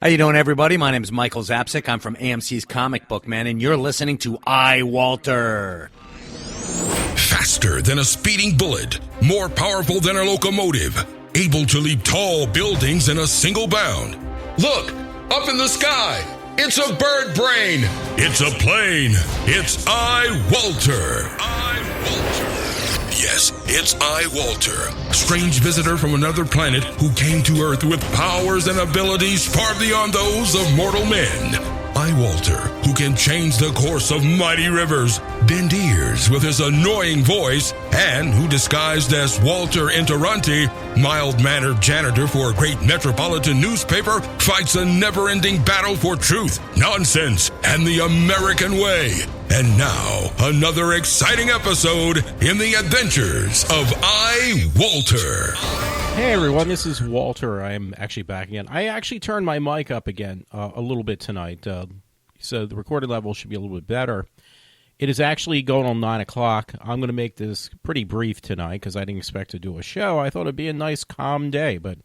How you doing, everybody? My name is Michael Zapsik. I'm from AMC's Comic Book Man, and you're listening to iWalter. Faster than a speeding bullet, more powerful than a locomotive, able to leap tall buildings in a single bound. Look, up in the sky, it's a bird brain, it's a plane, it's iWalter. Yes, it's iWalter, strange visitor from another planet who came to Earth with powers and abilities far beyond those of mortal men. iWalter, who can change the course of mighty rivers, bend ears with his annoying voice, and who disguised as Walter Interranti, mild-mannered janitor for a great metropolitan newspaper, fights a never-ending battle for truth, nonsense, and the American way. And now, another exciting episode in the adventures of iWalter. Hey everyone, this is Walter. I'm actually back again. I actually turned my mic up again a little bit tonight, so the recorded level should be a little bit better. It is actually going on 9 o'clock. I'm going to make this pretty brief tonight because I didn't expect to do a show. I thought it'd be a nice, calm day, but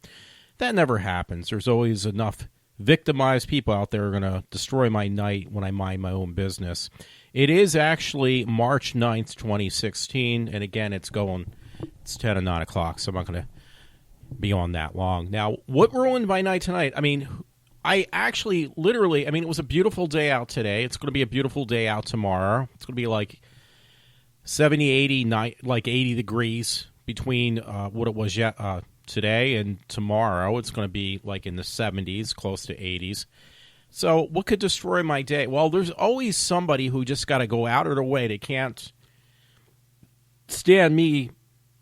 that never happens. There's always enough victimized people out there who are going to destroy my night when I mind my own business. It is actually March 9th, 2016, and again, it's 10 or 9 o'clock, so I'm not going to be on that long. Now, what ruined my night tonight? I mean, it was a beautiful day out today. It's going to be a beautiful day out tomorrow. It's going to be like 70, 80, like 80 degrees between what it was today and tomorrow. It's going to be like in the 70s, close to 80s. So what could destroy my day? Well, there's always somebody who just got to go out of their way. They can't stand me,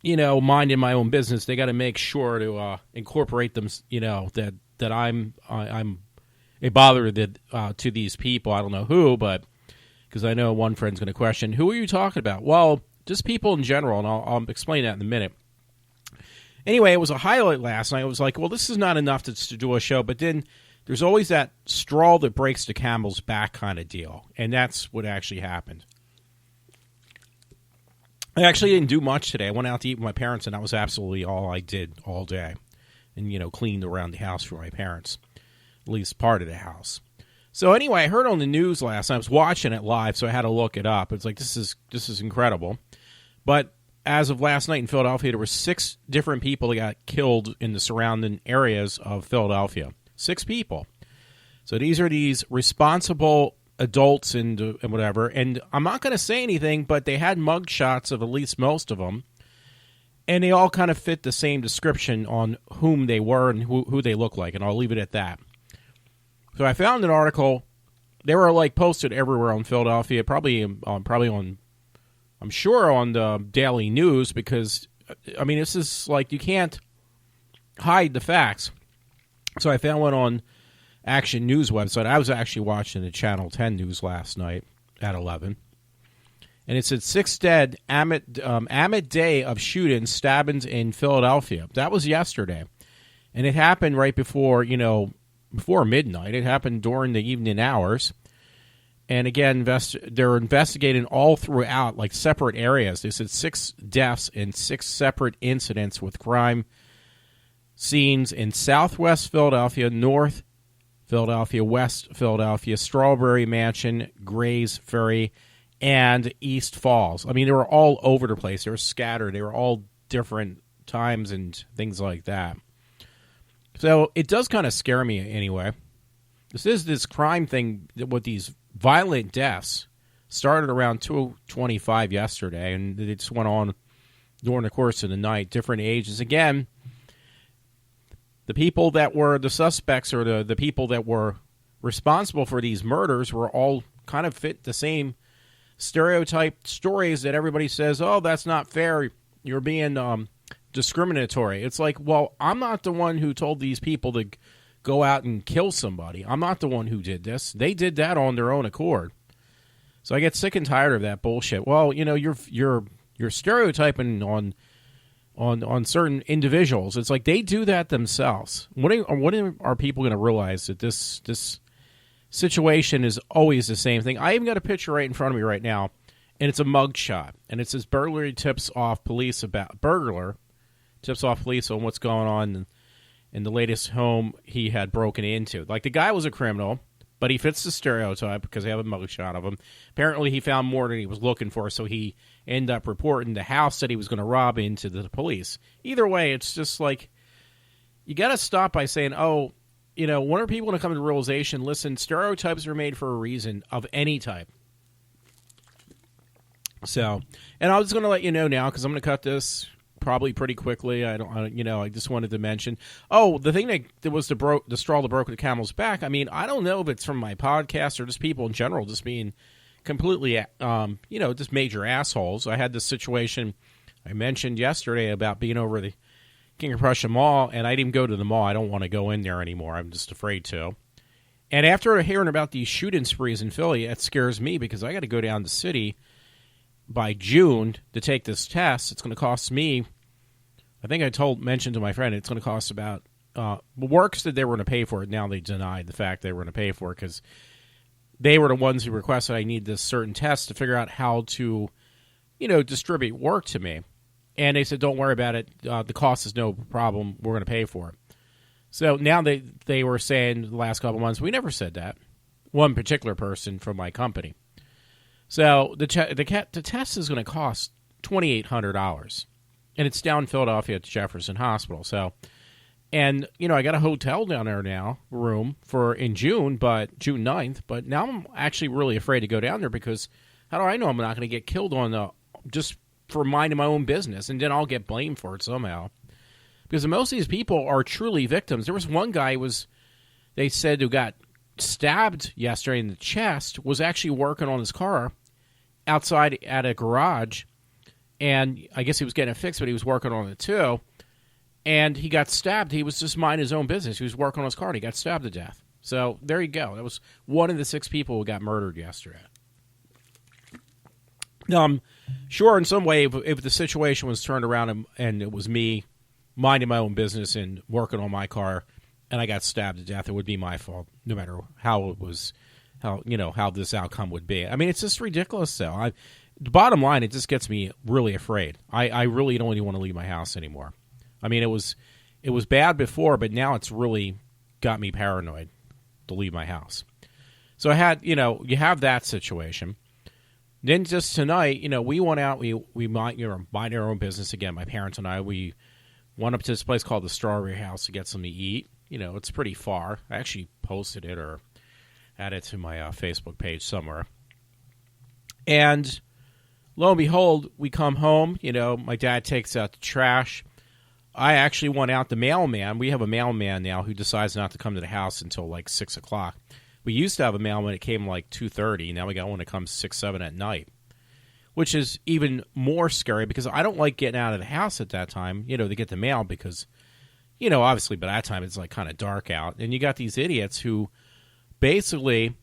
minding my own business. They got to make sure to incorporate them, that I'm a bother to these people. I don't know who, but because I know one friend's going to question, who are you talking about? Well, just people in general, and I'll explain that in a minute. Anyway, it was a highlight last night. I was like, well, this is not enough to do a show, but then there's always that straw that breaks the camel's back kind of deal, and that's what actually happened. I actually didn't do much today. I went out to eat with my parents, and that was absolutely all I did all day. And, cleaned around the house for my parents, at least part of the house. So anyway, I heard on the news last night. I was watching it live, so I had to look it up. It's like, this is incredible. But as of last night in Philadelphia, there were 6 different people that got killed in the surrounding areas of Philadelphia. 6 people. So these are these responsible adults and whatever. And I'm not going to say anything, but they had mug shots of at least most of them. And they all kind of fit the same description on whom they were and who they look like. And I'll leave it at that. So I found an article. They were like posted everywhere on Philadelphia, probably on, I'm sure on the Daily News, because, I mean, this is like, you can't hide the facts. So I found one on Action News website. I was actually watching the Channel 10 news last night at 11. And it said 6 dead amid day of shootings, stabbings in Philadelphia. That was yesterday. And it happened right before midnight. It happened during the evening hours. And again, they're investigating all throughout, like separate areas. They said 6 deaths in 6 separate incidents with crime scenes in Southwest Philadelphia, North Philadelphia, West Philadelphia, Strawberry Mansion, Grays Ferry, and East Falls. I mean, they were all over the place. They were scattered. They were all different times and things like that. So it does kind of scare me anyway. This crime thing with these violent deaths started around 2:25 yesterday, and it just went on during the course of the night. Different ages. Again, the people that were the suspects or the people that were responsible for these murders were all kind of fit the same stereotype stories that everybody says, oh, that's not fair. You're being discriminatory. It's like, well, I'm not the one who told these people to go out and kill somebody. I'm not the one who did this. They did that on their own accord. So I get sick and tired of that bullshit. Well, you're stereotyping on certain individuals. It's like they do that themselves. When are people going to realize that this situation is always the same thing? I even got a picture right in front of me right now, and it's a mug shot, and it says burglar tips off police on what's going on, in the latest home he had broken into. Like, the guy was a criminal, but he fits the stereotype because they have a mugshot of him. Apparently, he found more than he was looking for, so he ended up reporting the house that he was going to rob into the police. Either way, it's just like, you got to stop by saying, oh, when are people going to come to the realization, listen, stereotypes are made for a reason of any type. So, and I was going to let you know now, because I'm going to cut this probably pretty quickly. I just wanted to mention. Oh, the thing that was the straw that broke the camel's back. I mean, I don't know if it's from my podcast or just people in general just being completely, just major assholes. I had this situation I mentioned yesterday about being over the King of Prussia Mall, and I didn't go to the mall. I don't want to go in there anymore. I'm just afraid to. And after hearing about these shooting sprees in Philly, it scares me because I got to go down to the city by June to take this test. It's going to cost me, I think I mentioned to my friend, it's going to cost about, Works that they were going to pay for it. Now they denied the fact they were going to pay for it because they were the ones who requested I need this certain test to figure out how to, distribute work to me. And they said, don't worry about it. The cost is no problem. We're going to pay for it. So now they were saying the last couple of months, we never said that. One particular person from my company. So the test is going to cost $2,800, and it's down in Philadelphia at Jefferson Hospital. So, and I got a hotel down there now, room in June 9th. But now I'm actually really afraid to go down there because how do I know I'm not going to get killed just for minding my own business, and then I'll get blamed for it somehow. Because most of these people are truly victims. There was one guy they said who got stabbed yesterday in the chest, was actually working on his car outside at a garage, and I guess he was getting it fixed, but he was working on it too, and he got stabbed. He was just minding his own business. He was working on his car, and he got stabbed to death. So there you go. That was one of the 6 people who got murdered yesterday. Now, I'm sure in some way, if the situation was turned around and it was me minding my own business and working on my car, and I got stabbed to death, it would be my fault, no matter how it was, how this outcome would be. I mean, it's just ridiculous, though. The bottom line, it just gets me really afraid. I really don't even want to leave my house anymore. I mean, it was bad before, but now it's really got me paranoid to leave my house. So I had, you have that situation. Then just tonight, we went out, we mind our own business again. My parents and I, we went up to this place called the Strawberry House to get something to eat. It's pretty far. I actually posted it or added it to my Facebook page somewhere. And lo and behold, we come home. My dad takes out the trash. I actually went out the mailman. We have a mailman now who decides not to come to the house until like 6 o'clock. We used to have a mailman that came like 2:30. Now we got one that comes 6, 7 at night, which is even more scary because I don't like getting out of the house at that time, to get the mail because, obviously by that time it's like kind of dark out. And you got these idiots who basically,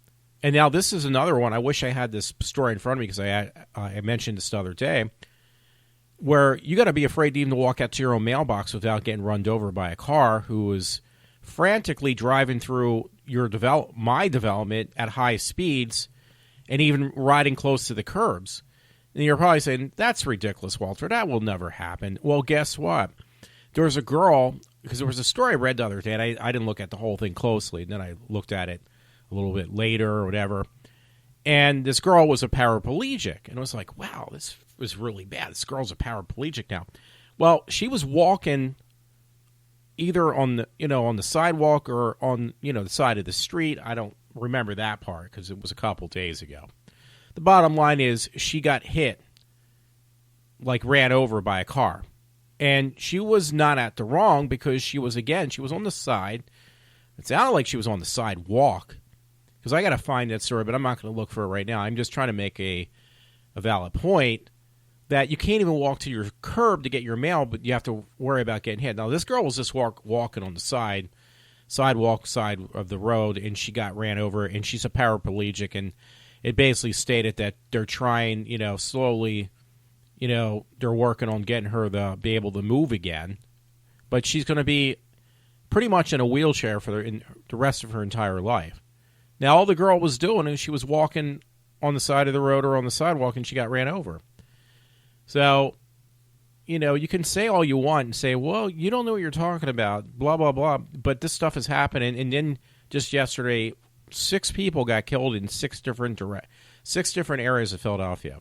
and now this is another one. I wish I had this story in front of me because I mentioned this the other day, where you got to be afraid to even walk out to your own mailbox without getting run over by a car who is frantically driving through my development at high speeds and even riding close to the curbs. And you're probably saying, that's ridiculous, Walter. That will never happen. Well, guess what? There was a girl, because there was a story I read the other day, and I didn't look at the whole thing closely. And then I looked at it a little bit later or whatever. And this girl was a paraplegic. And I was like, wow, this was really bad. This girl's a paraplegic now. Well, she was walking either on the sidewalk or on, the side of the street. I don't remember that part because it was a couple days ago. The bottom line is she got hit, like ran over by a car. And she was not at the wrong because she was on the side. It sounded like she was on the sidewalk. Because I got to find that story, but I'm not going to look for it right now. I'm just trying to make a valid point that you can't even walk to your curb to get your mail, but you have to worry about getting hit. Now, this girl was just walking on the sidewalk side of the road, and she got ran over, and she's a paraplegic, and it basically stated that they're trying, slowly, they're working on getting her to be able to move again, but she's going to be pretty much in a wheelchair for the rest of her entire life. Now, all the girl was doing is she was walking on the side of the road or on the sidewalk, and she got ran over. So, you can say all you want and say, well, you don't know what you're talking about, blah, blah, blah. But this stuff is happening. And then just yesterday, 6 people got killed in 6 different areas of Philadelphia.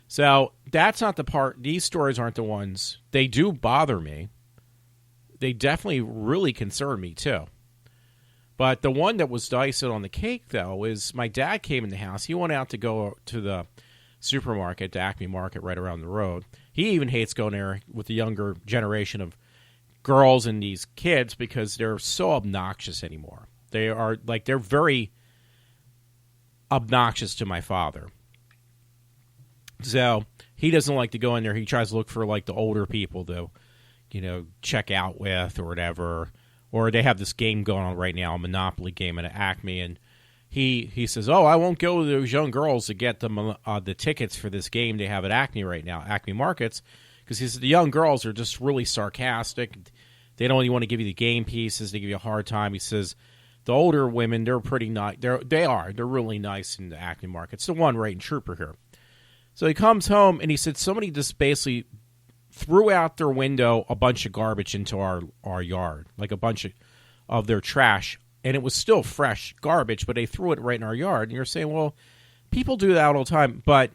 So that's not the part. These stories aren't the ones. They do bother me. They definitely really concern me, too. But the one that was the icing on the cake, though, is my dad came in the house. He went out to go to the supermarket, the Acme Market right around the road. He even hates going there with the younger generation of girls and these kids because they're so obnoxious anymore. They're very obnoxious to my father. So he doesn't like to go in there. He tries to look for the older people to, check out with or whatever. Or they have this game going on right now, a Monopoly game at Acme, and he says, "Oh, I won't go to those young girls to get the tickets for this game they have at Acme right now, Acme Markets," because he says the young girls are just really sarcastic. They don't even want to give you the game pieces. They give you a hard time. He says the older women, they're pretty nice. They're really nice in the Acme Market. It's the one right in Trooper here. So he comes home and he said somebody just basically threw out their window a bunch of garbage into our yard, like a bunch of their trash. And it was still fresh garbage, but they threw it right in our yard. And you're saying, well, people do that all the time. But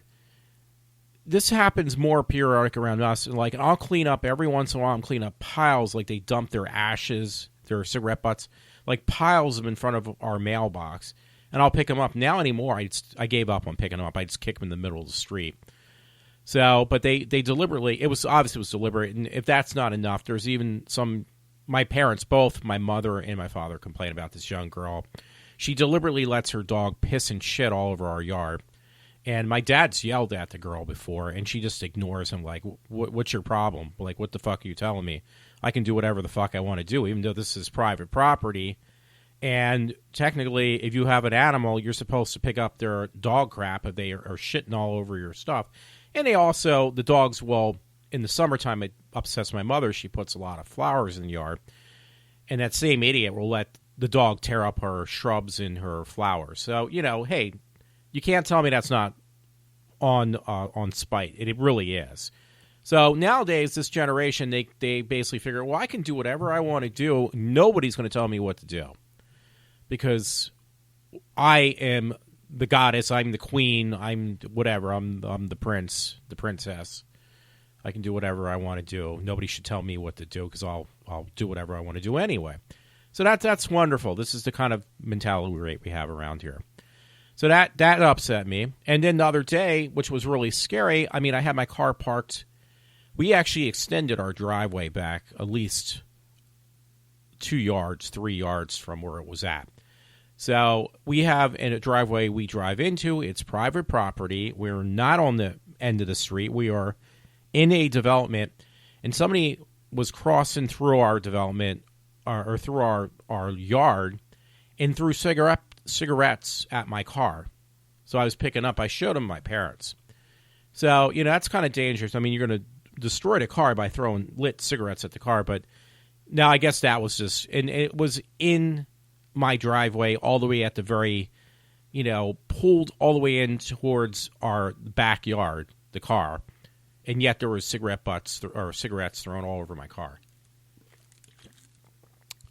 this happens more periodic around us. And I'll clean up every once in a while. I'm cleaning up piles, like they dump their ashes, their cigarette butts, like piles of them in front of our mailbox. And I'll pick them up. Now anymore, I gave up on picking them up. I just kick them in the middle of the street. So, but they deliberately, it was deliberate. And if that's not enough, there's even my parents, both my mother and my father, complain about this young girl. She deliberately lets her dog piss and shit all over our yard. And my dad's yelled at the girl before, and she just ignores him like, what's your problem? Like, what the fuck are you telling me? I can do whatever the fuck I want to do, even though this is private property. And technically, if you have an animal, you're supposed to pick up their dog crap if they are shitting all over your stuff. And the dogs will, in the summertime, it upsets my mother. She puts a lot of flowers in the yard. And that same idiot will let the dog tear up her shrubs and her flowers. So, hey, you can't tell me that's not on spite. It really is. So nowadays, this generation, they basically figure, well, I can do whatever I want to do. Nobody's going to tell me what to do. Because I am the goddess, I'm the queen, I'm whatever, I'm the prince, the princess. I can do whatever I want to do. Nobody should tell me what to do because I'll do whatever I want to do anyway. So that's wonderful. This is the kind of mentality rate we have around here. So that upset me. And then the other day, which was really scary, I had my car parked. We actually extended our driveway back at least 2 yards, 3 yards from where it was at. So we have a driveway we drive into. It's private property. We're not on the end of the street. We are in a development, and somebody was crossing through our development or through our yard and threw cigarettes at my car. So I was picking up. I showed them my parents. So, that's kind of dangerous. You're going to destroy the car by throwing lit cigarettes at the car. But now I guess that was just, and it was in my driveway all the way at the very, pulled all the way in towards our backyard, the car. And yet there was cigarette butts or cigarettes thrown all over my car.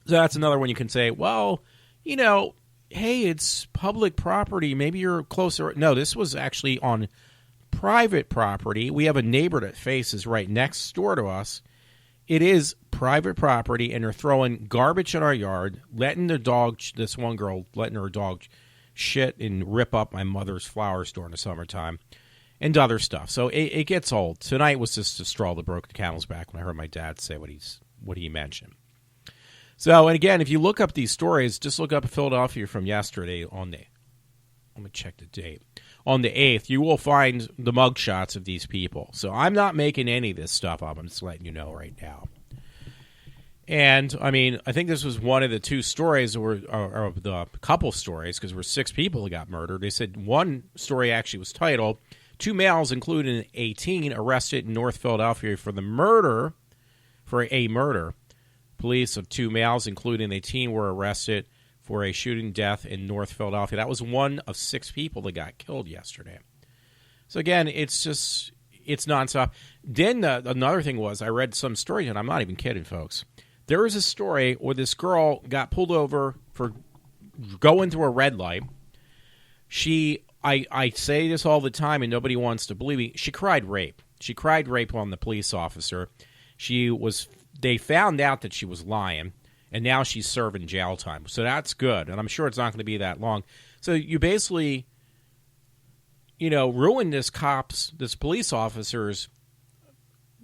So that's another one you can say, well, hey, it's public property. Maybe you're closer. No, this was actually on private property. We have a neighbor that faces right next door to us. It is private property, and they're throwing garbage in our yard, letting this one girl, letting her dog shit and rip up my mother's flowers during the summertime, and other stuff. So it gets old. Tonight was just a straw that broke the camel's back when I heard my dad say what he mentioned. So, and again, if you look up these stories, just look up Philadelphia from yesterday let me check the date. On the 8th, you will find the mugshots of these people. So I'm not making any of this stuff up. I'm just letting you know right now. And, I think this was one of the 2 stories, or the couple stories, because there were 6 people who got murdered. They said one story actually was titled, 2 males, including a teen, arrested in North Philadelphia for a murder. Police of 2 males, including a teen, were arrested for a shooting death in North Philadelphia. That was one of 6 people that got killed yesterday. So again, it's just, It's nonstop. Then another thing was, I read some story, and I'm not even kidding, folks. There was a story where this girl got pulled over for going through a red light. I say this all the time, and nobody wants to believe me. She cried rape. She cried rape on the police officer. They found out that she was lying, and now she's serving jail time. So that's good, and I'm sure it's not going to be that long. So you basically, ruin this police officer's,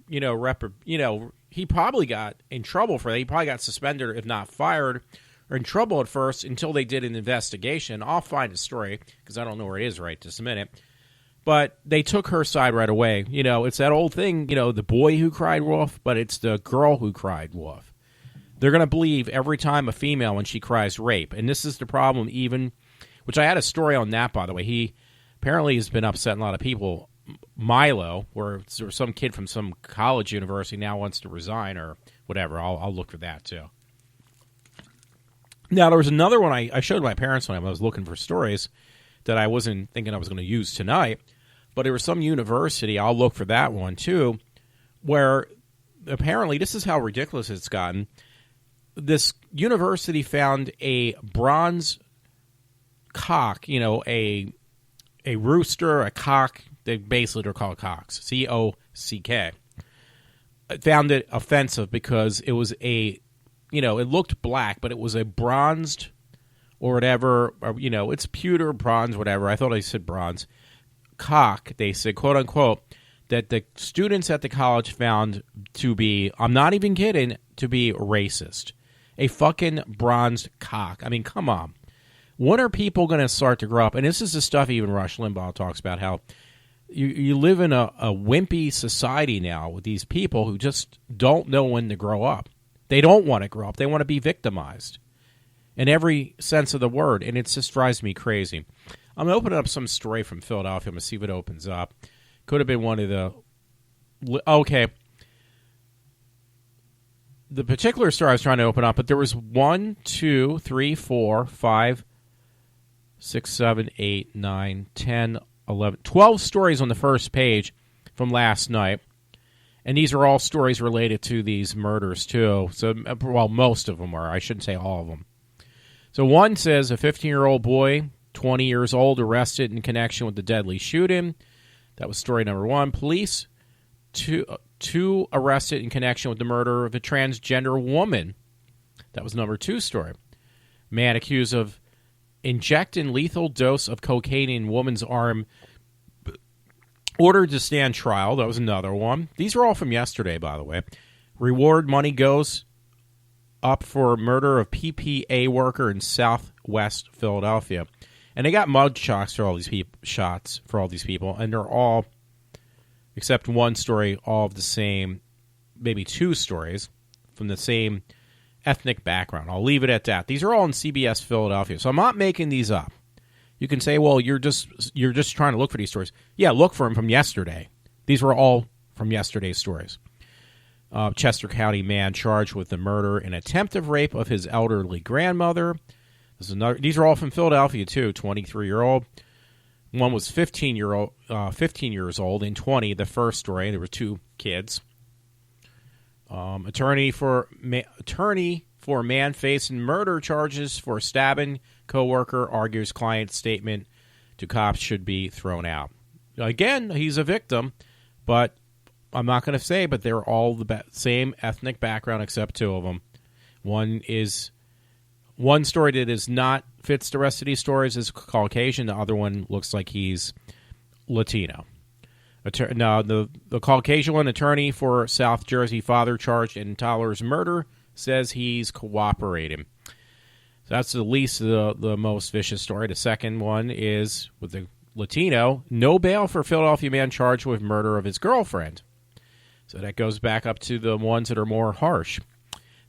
he probably got in trouble for that. He probably got suspended, if not fired, or in trouble at first until they did an investigation. I'll find a story because I don't know where it is right this minute. But they took her side right away. It's that old thing, the boy who cried wolf, but it's the girl who cried wolf. They're going to believe every time a female when she cries rape. And this is the problem which I had a story on that, by the way. He apparently has been upsetting a lot of people. Milo, or some kid from some college university now wants to resign or whatever. I'll look for that too. Now, there was another one I showed my parents when I was looking for stories that I wasn't thinking I was going to use tonight, but there was some university, I'll look for that one too, where apparently, this is how ridiculous it's gotten, this university found a bronze cock, a rooster, a cock. They're called cocks. C-O-C-K. Found it offensive because it was it looked black, but it was a bronzed or whatever, it's pewter, bronze, whatever. I thought I said bronze. Cock, they said, quote unquote, that the students at the college found to be, I'm not even kidding, to be racist. A fucking bronzed cock. I mean, come on. When are people going to start to grow up? And this is the stuff even Rush Limbaugh talks about, how you live in a wimpy society now with these people who just don't know when to grow up. They don't want to grow up. They want to be victimized in every sense of the word, and it just drives me crazy. I'm going to open up some story from Philadelphia. I'm going to see if it opens up. Could have been one of the... Okay. The particular story I was trying to open up, but there was 1, 2, 3, 4, 5, 6, 7, 8, 9, 10, 11, 12 stories on the first page from last night. And these are all stories related to these murders, too. So, well, most of them are. I shouldn't say all of them. So one says a 15-year-old boy, 20 years old, arrested in connection with the deadly shooting. That was story number 1. Police, two arrested in connection with the murder of a transgender woman. That was number 2 story. Man accused of injecting lethal dose of cocaine in woman's arm, ordered to stand trial. That was another one. These are all from yesterday, by the way. Reward money goes up for murder of PPA worker in Southwest Philadelphia. And they got mug shots for all these people, and they're all, except one story, all of the same, maybe 2 stories from the same ethnic background. I'll leave it at that. These are all in CBS Philadelphia, so I'm not making these up. You can say, well, you're just trying to look for these stories. Yeah, look for them from yesterday. These were all from yesterday's stories. Chester County man charged with the murder and attempted rape of his elderly grandmother. These are all from Philadelphia, too. 23-year-old. One was 15 years old, and 20, the first story. There were 2 kids. Attorney for man facing murder charges for stabbing coworker argues client's statement to cops should be thrown out. Again, he's a victim, but I'm not going to say, but they're all the same ethnic background except 2 of them. One story that is not fits the rest of these stories is Caucasian. The other one looks like he's Latino. Now, the Caucasian one, attorney for South Jersey father charged in Tyler's murder, says he's cooperating. So that's the least of the most vicious story. The second one is with the Latino, no bail for Philadelphia man charged with murder of his girlfriend. So that goes back up to the ones that are more harsh.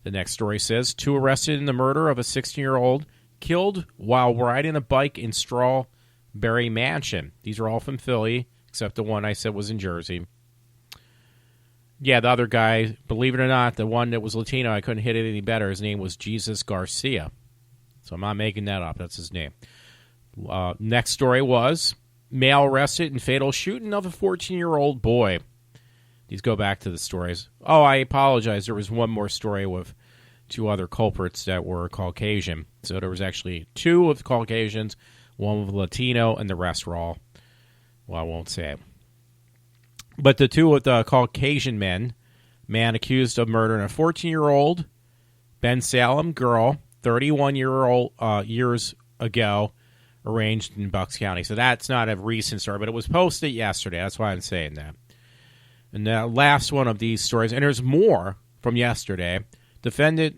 The next story says 2 arrested in the murder of a 16-year-old killed while riding a bike in Strawberry Mansion. These are all from Philly, except the one I said was in Jersey. Yeah, the other guy, believe it or not, the one that was Latino, I couldn't hit it any better. His name was Jesus Garcia. So I'm not making that up. That's his name. Next story was Male arrested in fatal shooting of a 14-year-old boy. These go back to the stories. Oh, I apologize. There was one more story with two other culprits that were Caucasian. So there was actually two of the Caucasians, one with Latino, and the rest were all, well, I won't say it. But the two with the Caucasian man accused of murdering a 14-year-old Ben Salem girl, years ago, arranged in Bucks County. So that's not a recent story, but it was posted yesterday. That's why I'm saying that. And the last one of these stories, and there's more from yesterday. Defendant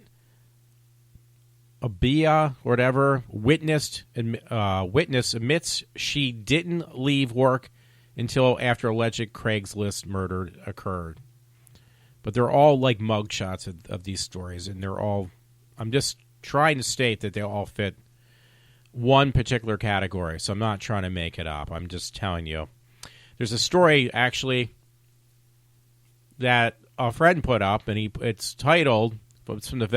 Abia, whatever, witness admits she didn't leave work until after alleged Craigslist murder occurred. But they're all like mugshots of these stories, and they're all, I'm just trying to state that they all fit one particular category, so I'm not trying to make it up. I'm just telling you. There's a story, actually, that a friend put up, and it's titled, it's from the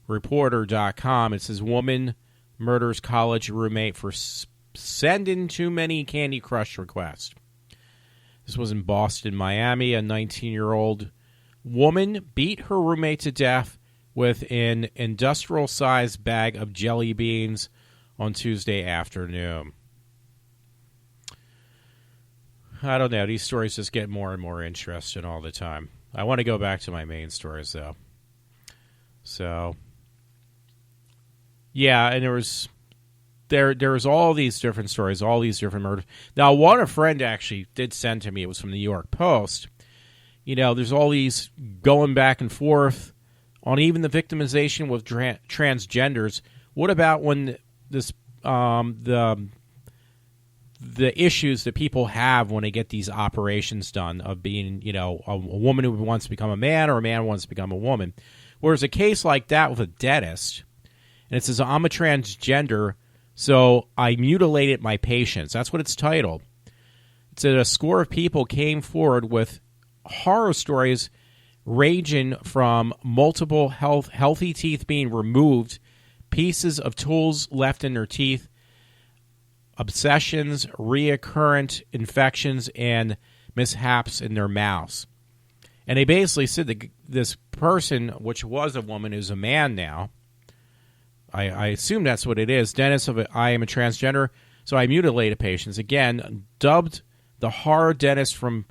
ValleyReporter.com. It says, Woman Murders College Roommate for Sending Too Many Candy Crush Requests. This was in Boston, Miami. A 19-year-old woman beat her roommate to death with an industrial-sized bag of jelly beans on Tuesday afternoon. I don't know. These stories just get more and more interesting all the time. I want to go back to my main stories, though. So, yeah, and there was all these different stories, all these different murders. Now, one a friend actually did send to me. It was from the New York Post. You know, there's all these going back and forth on even the victimization with transgenders. What about when this the issues that people have when they get these operations done of being, you know, a woman who wants to become a man or a man who wants to become a woman? Whereas a case like that with a dentist, and it says, I'm a transgender, so I mutilated my patients. That's what it's titled. It said a score of people came forward with horror stories ranging from multiple healthy teeth being removed, pieces of tools left in their teeth, obsessions, recurrent infections, and mishaps in their mouths. And they basically said that this person, which was a woman, is a man now. I assume that's what it is. Dentist of I am a transgender, so I mutilated patients. Again, dubbed the horror dentist from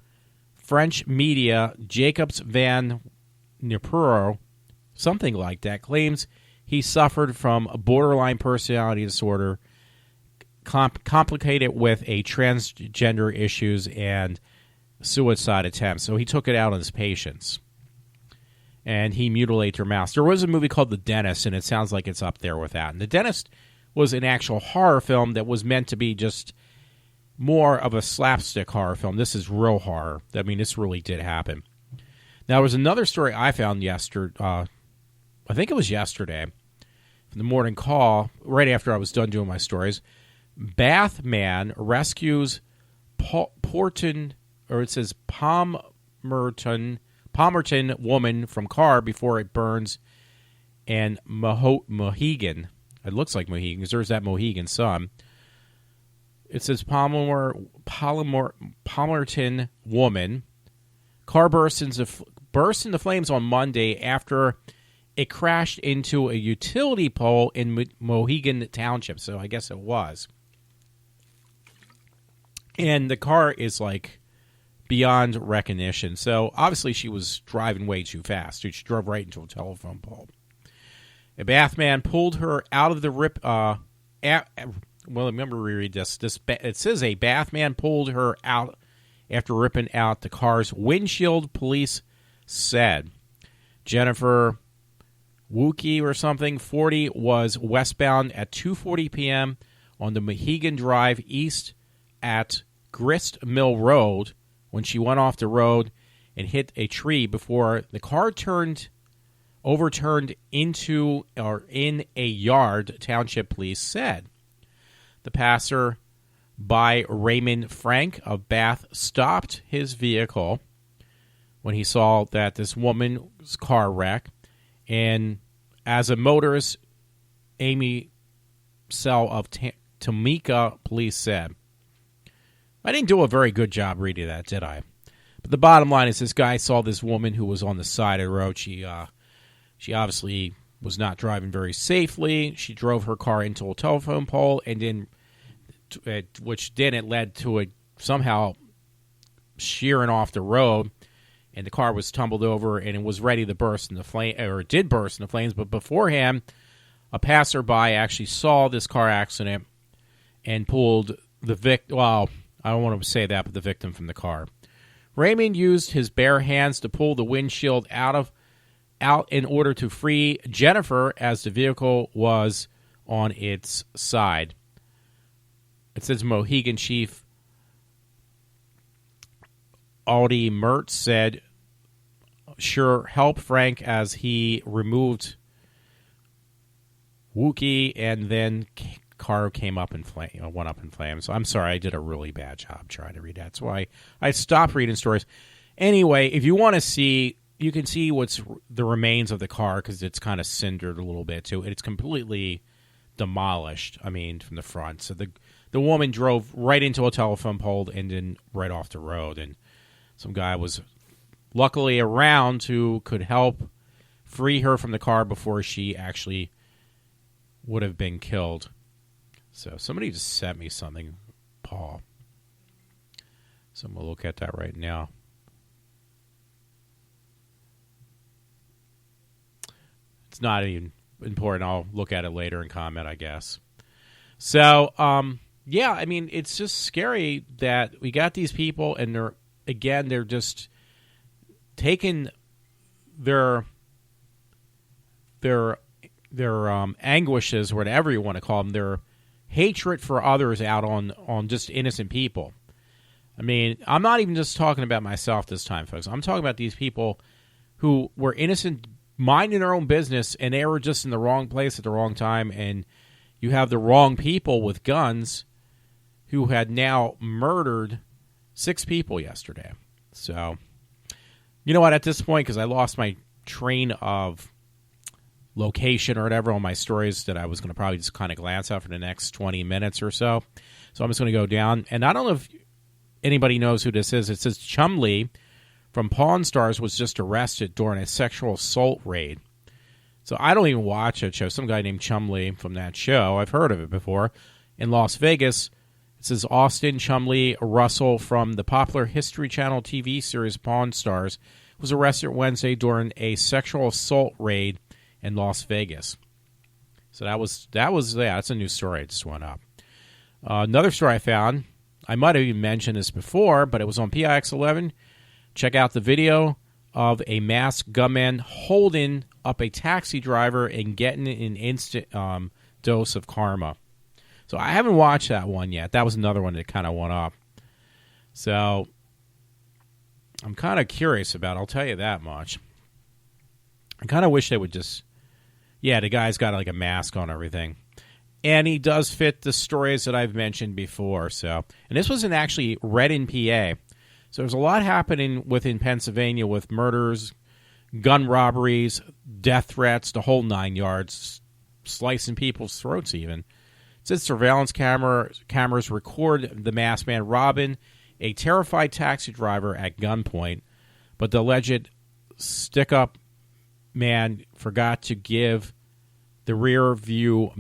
French media, Jacobs Van Nipuro, something like that, claims he suffered from a borderline personality disorder, complicated with a transgender issues and suicide attempts. So he took it out on his patients. And he mutilated their mouths. There was a movie called The Dentist, and it sounds like it's up there with that. And The Dentist was an actual horror film that was meant to be just more of a slapstick horror film. This is real horror. I mean, this really did happen. Now, there was another story I found yesterday. I think it was yesterday, from the morning call, right after I was done doing my stories. Bath man rescues Palmerton woman from car before it burns, and Mohegan. It looks like Mohegan because there's that Mohegan sun. It says Palmerton woman. Car burst into flames on Monday after it crashed into a utility pole in Mohegan Township. So I guess it was. And the car is like beyond recognition. So obviously she was driving way too fast. She drove right into a telephone pole. A bath man pulled her out of the rip. Well, let me reread this. It says a bath man pulled her out after ripping out the car's windshield, police said. Jennifer Wookie or something, 40, was westbound at 2:40 p.m. on the Mohegan Drive east at Grist Mill Road when she went off the road and hit a tree before the car overturned into or in a yard, township police said. The passer by Raymond Frank of Bath stopped his vehicle when he saw that this woman's car wreck, and as a motorist, Amy Sell of Tamika police said. I didn't do a very good job reading that, did I? But the bottom line is this guy saw this woman who was on the side of the road. She obviously was not driving very safely. She drove her car into a telephone pole, and then, which then it led to it somehow shearing off the road, and the car was tumbled over, and it was ready to burst into flame, or it did burst into flames. But beforehand, a passerby actually saw this car accident and pulled the victim. Well, I don't want to say that, but the victim from the car. Raymond used his bare hands to pull the windshield out in order to free Jennifer as the vehicle was on its side. It says Mohegan Chief Aldi Mertz said, "Sure, help Frank," as he removed Wookie, and then car came up in flame, went up in flames. So I'm sorry, I did a really bad job trying to read that. That's why I stopped reading stories. Anyway, if you want to see, you can see what's the remains of the car because it's kind of cindered a little bit too. It's completely demolished. I mean, from the front. So the woman drove right into a telephone pole and then right off the road, and some guy was luckily around who could help free her from the car before she actually would have been killed. So somebody just sent me something, Paul. So I'm going to look at that right now. It's not even important. I'll look at it later and comment, I guess. So, yeah, I mean, it's just scary that we got these people and they're just taking their anguishes, whatever you want to call them, their hatred for others out on just innocent people. I mean, I'm not even just talking about myself this time, folks. I'm talking about these people who were innocent, minding their own business, and they were just in the wrong place at the wrong time, and you have the wrong people with guns who had now murdered 6 people yesterday. So, you know what, at this point, because I lost my train of location or whatever on my stories that I was going to probably just kind of glance at for the next 20 minutes or so. So I'm just going to go down. And I don't know if anybody knows who this is. It says Chumley from Pawn Stars was just arrested during a sexual assault raid. So I don't even watch that show. Some guy named Chumley from that show, I've heard of it before, in Las Vegas. It says Austin Chumley Russell from the popular History Channel TV series Pawn Stars was arrested Wednesday during a sexual assault raid in Las Vegas. So that's a new story. It just went up. Another story I found, I might have even mentioned this before, but it was on PIX11. Check out the video of a masked gunman holding up a taxi driver and getting an instant dose of karma. So I haven't watched that one yet. That was another one that kind of went up. So I'm kind of curious about it. I'll tell you that much. I kind of wish they would just... Yeah, the guy's got like a mask on everything. And he does fit the stories that I've mentioned before. So, and this was actually Reading, PA. So there's a lot happening within Pennsylvania with murders, gun robberies, death threats, the whole 9 yards, slicing people's throats even. It says surveillance cameras record the masked man robbing a terrified taxi driver at gunpoint, but the alleged stick-up man forgot to check the rear view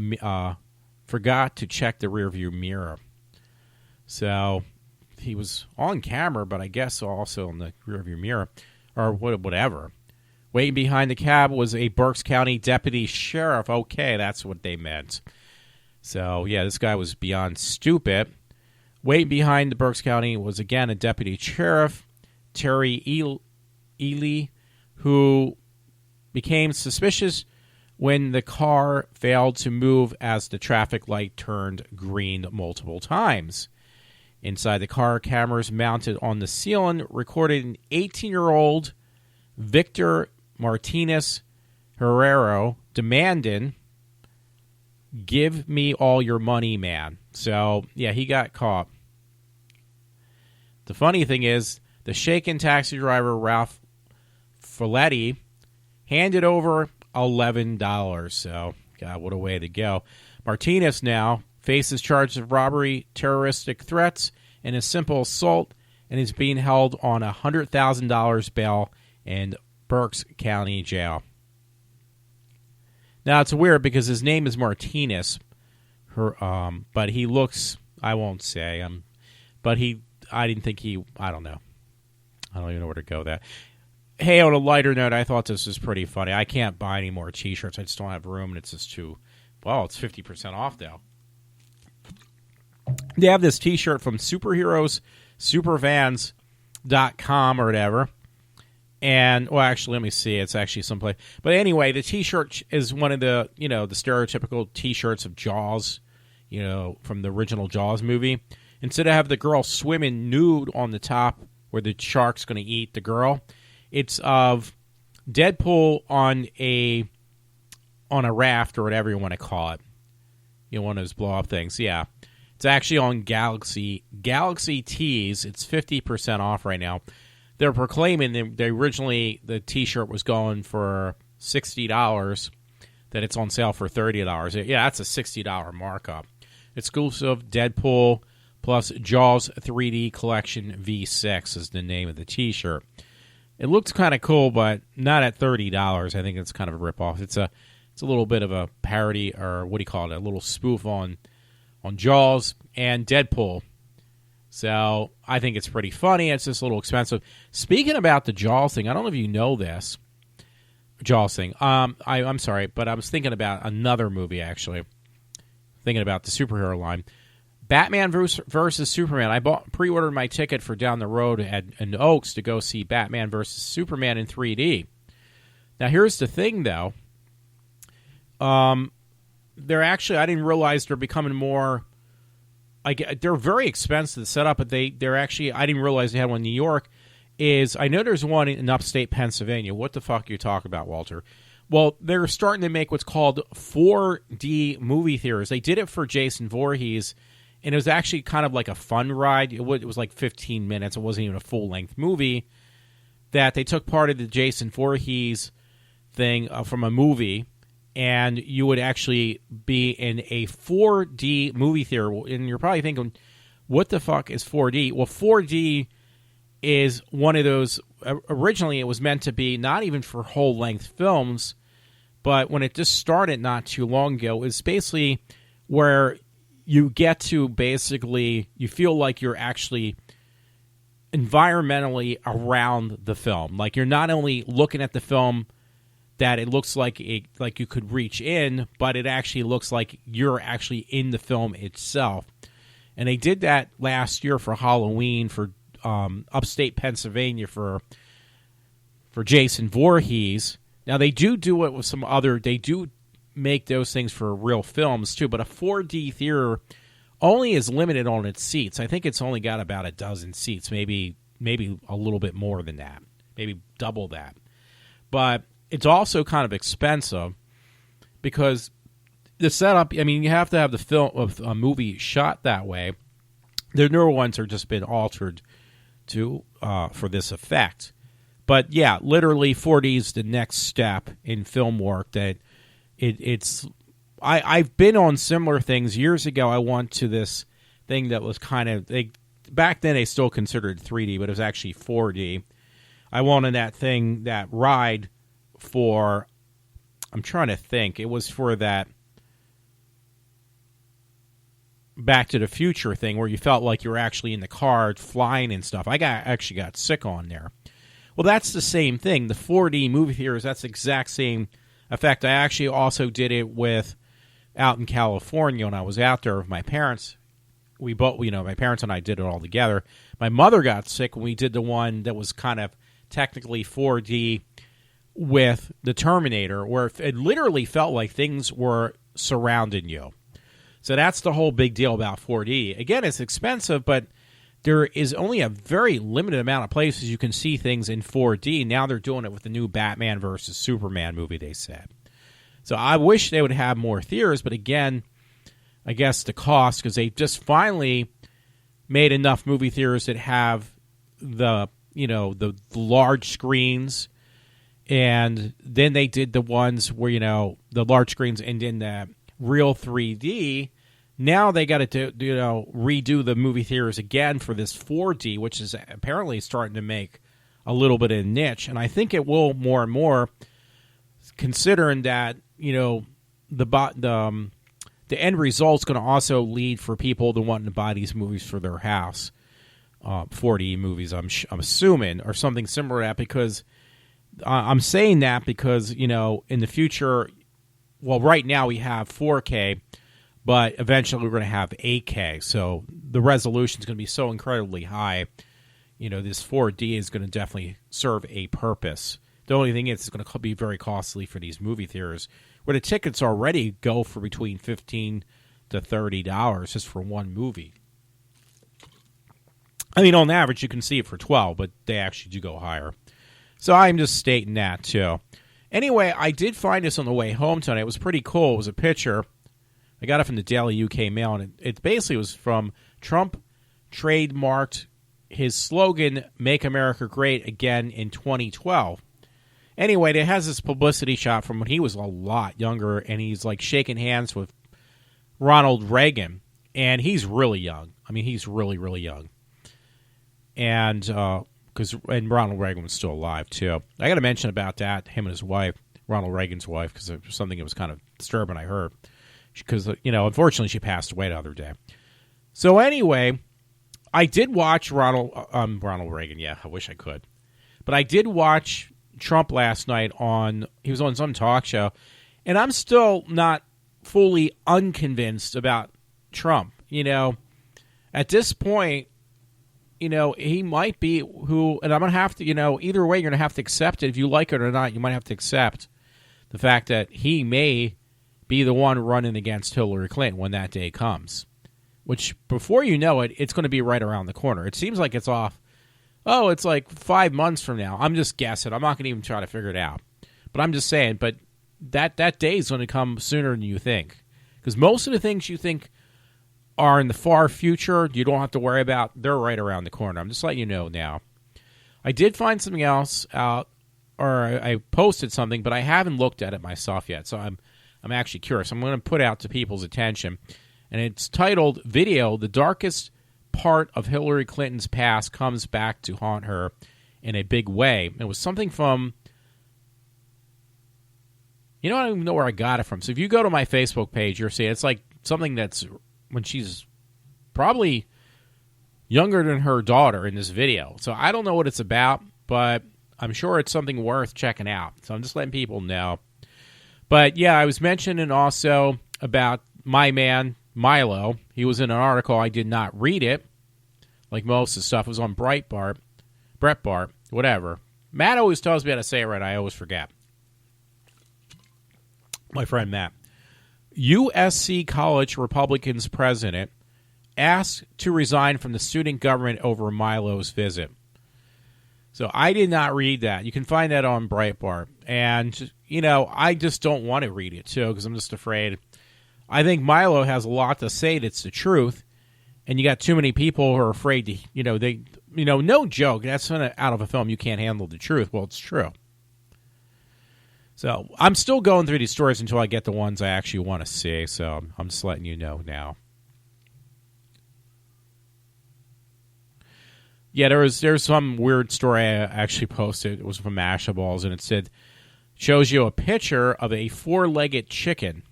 mirror. So he was on camera, but I guess also on the rear view mirror or whatever. Waiting behind the cab was a Berks County deputy sheriff. Okay, that's what they meant. So yeah, this guy was beyond stupid. Waiting behind the Berks County was again a deputy sheriff, Terry Ely, who became suspicious when the car failed to move as the traffic light turned green multiple times. Inside the car, cameras mounted on the ceiling recorded an 18-year-old Victor Martinez Herrero demanding, "Give me all your money, man." So, yeah, he got caught. The funny thing is, the shaken taxi driver, Ralph Folletti, handed over $11. So, God, what a way to go. Martinez now faces charges of robbery, terroristic threats, in a simple assault and is being held on a $100,000 bail in Berks County Jail. Now, it's weird because his name is Martinez, but he looks, I won't say, but I didn't think I don't know. I don't even know where to go with that. Hey, on a lighter note, I thought this was pretty funny. I can't buy any more T-shirts. I just don't have room, and it's just too, well, it's 50% off now. They have this T-shirt from superheroessupervans.com or whatever. And, well, actually, let me see. It's actually someplace. But anyway, the T-shirt is one of the, the stereotypical T-shirts of Jaws, from the original Jaws movie. Instead of have the girl swimming nude on the top where the shark's going to eat the girl, it's of Deadpool on a raft or whatever you want to call it. One of those blow-up things. Yeah. It's actually on Galaxy Tees. It's 50% off right now. They're proclaiming they originally the T-shirt was going for $60, that it's on sale for $30. Yeah, that's a $60 markup. Exclusive Deadpool plus Jaws 3D Collection V6 is the name of the T-shirt. It looks kind of cool, but not at $30. I think it's kind of a ripoff. It's a little bit of a parody, or what do you call it? A little spoof on Jaws and Deadpool. So I think it's pretty funny. It's just a little expensive. Speaking about the Jaws thing, I don't know if you know this. Jaws thing. I'm sorry, but I was thinking about another movie, actually. Thinking about the superhero line. Batman versus Superman. I pre-ordered my ticket for down the road in Oaks to go see Batman versus Superman in 3D. Now, here's the thing, though. They're actually, I didn't realize they're becoming more, they're very expensive to set up, but they're actually, I didn't realize they had one in New York, I know there's one in upstate Pennsylvania. What the fuck are you talking about, Walter? Well, they're starting to make what's called 4D movie theaters. They did it for Jason Voorhees, and it was actually kind of like a fun ride. It was like 15 minutes. It wasn't even a full-length movie. That they took part of the Jason Voorhees thing from a movie, and you would actually be in a 4D movie theater. And you're probably thinking, what the fuck is 4D? Well, 4D is one of those, originally it was meant to be not even for whole-length films, but when it just started not too long ago, it's basically where you get to basically, you feel like you're actually environmentally around the film. Like you're not only looking at the film that it looks like you could reach in, but it actually looks like you're actually in the film itself. And they did that last year for Halloween for upstate Pennsylvania for Jason Voorhees. Now they do it with some other. They do make those things for real films too, but a 4D theater only is limited on its seats. I think it's only got about a dozen seats, maybe a little bit more than that, maybe double that. But it's also kind of expensive because the setup, I mean, you have to have the film of a movie shot that way. The newer ones are just been altered to for this effect. But yeah, literally 4D is the next step in film work. That I've been on similar things years ago. I went to this thing that was kind of back then they still considered 3D, but it was actually 4D. I went on that ride for, I'm trying to think, it was for that Back to the Future thing where you felt like you were actually in the car flying and stuff. I actually got sick on there. Well, that's the same thing. The 4D movie theaters, that's the exact same effect. I actually also did it out in California when I was out there with my parents. We both, my parents and I did it all together. My mother got sick when we did the one that was kind of technically 4D with the Terminator, where it literally felt like things were surrounding you. So that's the whole big deal about 4D. Again, it's expensive, but there is only a very limited amount of places you can see things in 4D. Now they're doing it with the new Batman versus Superman movie, they said. So I wish they would have more theaters, but again, I guess the cost, because they just finally made enough movie theaters that have the large screens, and then they did the ones where, the large screens and then the real 3D now they got to redo the movie theaters again for this 4D, which is apparently starting to make a little bit of a niche, and I think it will more and more, considering that the end result's going to also lead for people to want to buy these movies for their house. 4D movies, I'm assuming, or something similar to that, because I'm saying that because, in the future, well, right now we have 4K, but eventually we're going to have 8K, so the resolution is going to be so incredibly high. This 4D is going to definitely serve a purpose. The only thing is it's going to be very costly for these movie theaters, where the tickets already go for between $15 to $30 just for one movie. I mean, on average, you can see it for $12, but they actually do go higher. So I'm just stating that, too. Anyway, I did find this on the way home tonight. It was pretty cool. It was a picture. I got it from the Daily UK Mail, and it basically was from Trump trademarked his slogan, "Make America Great Again" in 2012. Anyway, it has this publicity shot from when he was a lot younger, and he's like shaking hands with Ronald Reagan, and he's really young. I mean, he's really, really young. And Ronald Reagan was still alive, too. I got to mention about that, him and his wife, Ronald Reagan's wife, because it was something that was kind of disturbing, I heard. Because, unfortunately, she passed away the other day. So anyway, I did watch Ronald Reagan. Yeah, I wish I could. But I did watch Trump last night he was on some talk show, and I'm still not fully unconvinced about Trump. At this point, he might be and I'm going to have to, either way, you're going to have to accept it. If you like it or not, you might have to accept the fact that he may be the one running against Hillary Clinton when that day comes. Which, before you know it, it's going to be right around the corner. It seems like it's off. Oh, it's like 5 months from now. I'm just guessing. I'm not going to even try to figure it out. But I'm just saying, but that day is going to come sooner than you think. Because most of the things you think are in the far future, you don't have to worry about. They're right around the corner. I'm just letting you know now. I did find something else out, or I posted something, but I haven't looked at it myself yet. So I'm actually curious. I'm going to put out to people's attention. And it's titled, "Video, the darkest part of Hillary Clinton's past comes back to haunt her in a big way." It was something from, I don't even know where I got it from. So if you go to my Facebook page, you'll see it's like something that's when she's probably younger than her daughter in this video. So I don't know what it's about, but I'm sure it's something worth checking out. So I'm just letting people know. But yeah, I was mentioning also about my man, Milo. He was in an article. I did not read it. Like most of the stuff, it was on Breitbart, whatever. Matt always tells me how to say it right. I always forget. My friend Matt. USC College Republicans president asked to resign from the student government over Milo's visit. So I did not read that. You can find that on Breitbart. And, I just don't want to read it, too, because I'm just afraid. I think Milo has a lot to say that's the truth, and you got too many people who are afraid to, no joke. That's out of a film. You can't handle the truth. Well, it's true. So I'm still going through these stories until I get the ones I actually want to see. So I'm just letting you know now. Yeah, there's some weird story I actually posted. It was from Mashables, and it said, shows you a picture of a four-legged chicken.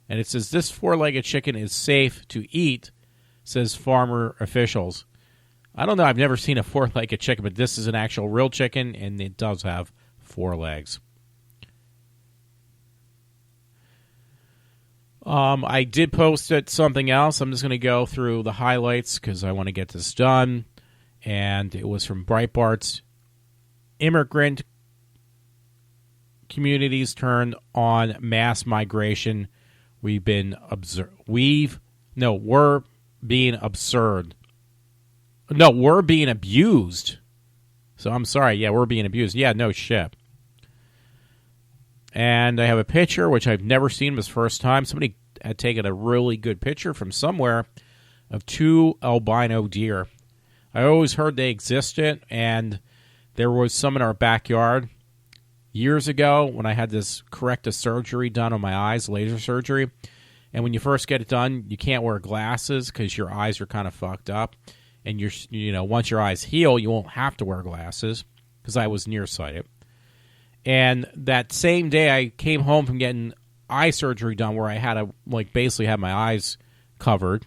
And it says, this four-legged chicken is safe to eat, says farmer officials. I don't know. I've never seen a four-legged chicken, but this is an actual real chicken, and it does have 4 legs. I did post something else. I'm just going to go through the highlights because I want to get this done. And it was from Breitbart's immigrant communities turned on mass migration. We're being absurd. No, we're being abused. So I'm sorry. Yeah, we're being abused. Yeah, no shit. And I have a picture, which I've never seen this first time. Somebody had taken a really good picture from somewhere of 2 albino deer. I always heard they existed, and there was some in our backyard years ago when I had this corrective surgery done on my eyes, laser surgery. And when you first get it done, you can't wear glasses because your eyes are kind of fucked up. And once your eyes heal, you won't have to wear glasses because I was nearsighted. And that same day, I came home from getting eye surgery done, where I had to basically have my eyes covered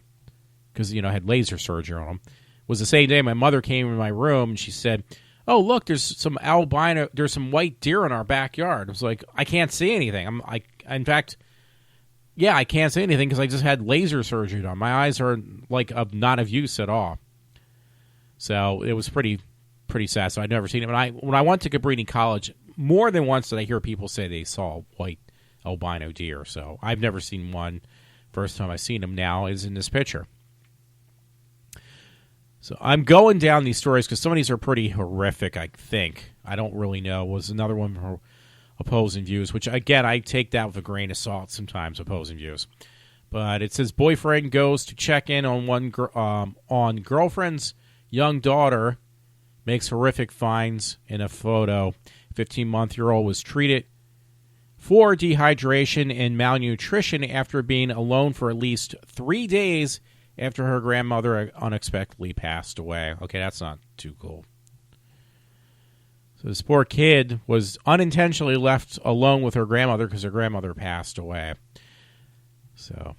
because I had laser surgery on them. It was the same day my mother came in my room and she said, "Oh, look, there's some white deer in our backyard." I was like, "I can't see anything." In fact, I can't see anything because I just had laser surgery done. My eyes are not of use at all. So it was pretty sad. So I'd never seen it. When I went to Cabrini College, more than once did I hear people say they saw white albino deer. So I've never seen one. First time I've seen them now is in this picture. So I'm going down these stories because some of these are pretty horrific, I think. I don't really know. Was another one for opposing views, which, again, I take that with a grain of salt sometimes, opposing views. But it says boyfriend goes to check in on girlfriend's young daughter, makes horrific finds in a photo. 15-month-old was treated for dehydration and malnutrition after being alone for at least 3 days after her grandmother unexpectedly passed away. Okay, that's not too cool. So this poor kid was unintentionally left alone with her grandmother because her grandmother passed away. So,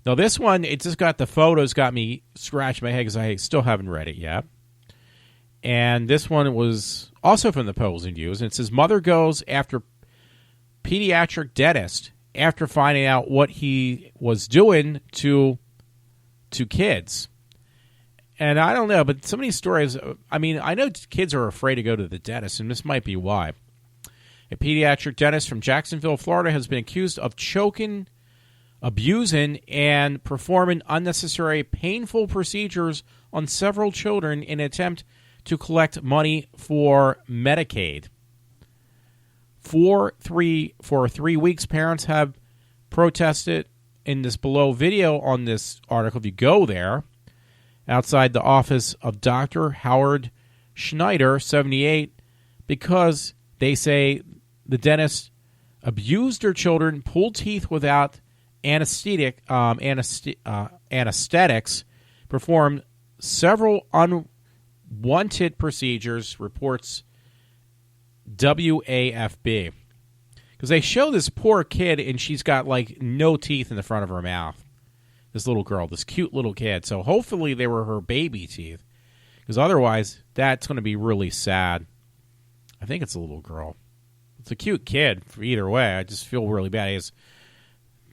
now this one, it just got the photos, got me scratching my head because I still haven't read it yet. And this one was also from the opposing views. And it says, mother goes after pediatric dentist after finding out what he was doing to kids. And I don't know, but some of these stories, I know kids are afraid to go to the dentist, and this might be why. A pediatric dentist from Jacksonville, Florida, has been accused of choking, abusing, and performing unnecessary painful procedures on several children in an attempt to collect money for Medicaid. For 3 weeks, parents have protested in this below video on this article, if you go there, outside the office of Dr. Howard Schneider, 78, because they say the dentist abused their children, pulled teeth without anesthetics, performed several unwanted procedures, reports WAFB. Because they show this poor kid, and she's got, no teeth in the front of her mouth. This little girl, this cute little kid. So hopefully they were her baby teeth. Because otherwise, that's going to be really sad. I think it's a little girl. It's a cute kid for either way. I just feel really bad.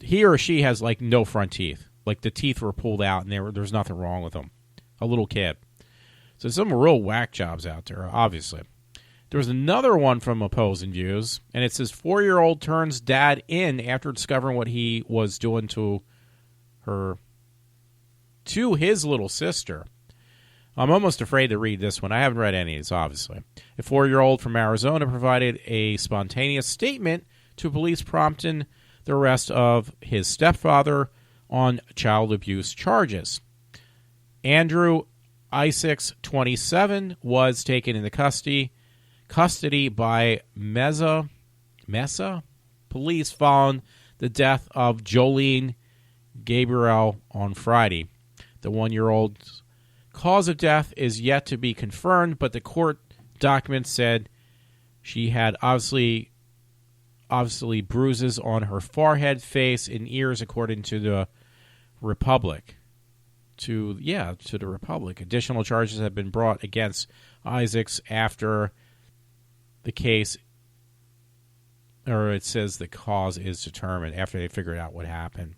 He or she has, no front teeth. The teeth were pulled out, and there's nothing wrong with them. A little kid. So some real whack jobs out there, obviously. There was another one from opposing views, and it says 4-year-old turns dad in after discovering what he was doing to his little sister. I'm almost afraid to read this one. I haven't read any of these, obviously. A 4-year-old from Arizona provided a spontaneous statement to police prompting the arrest of his stepfather on child abuse charges. Andrew Isaacs, 27, was taken into custody by Mesa police following the death of Jolene Gabriel on Friday. The 1-year-old's cause of death is yet to be confirmed, but the court documents said she had obviously bruises on her forehead, face, and ears, according to the Republic. To the Republic. Additional charges have been brought against Isaacs after the case, or it says the cause is determined after they figured out what happened.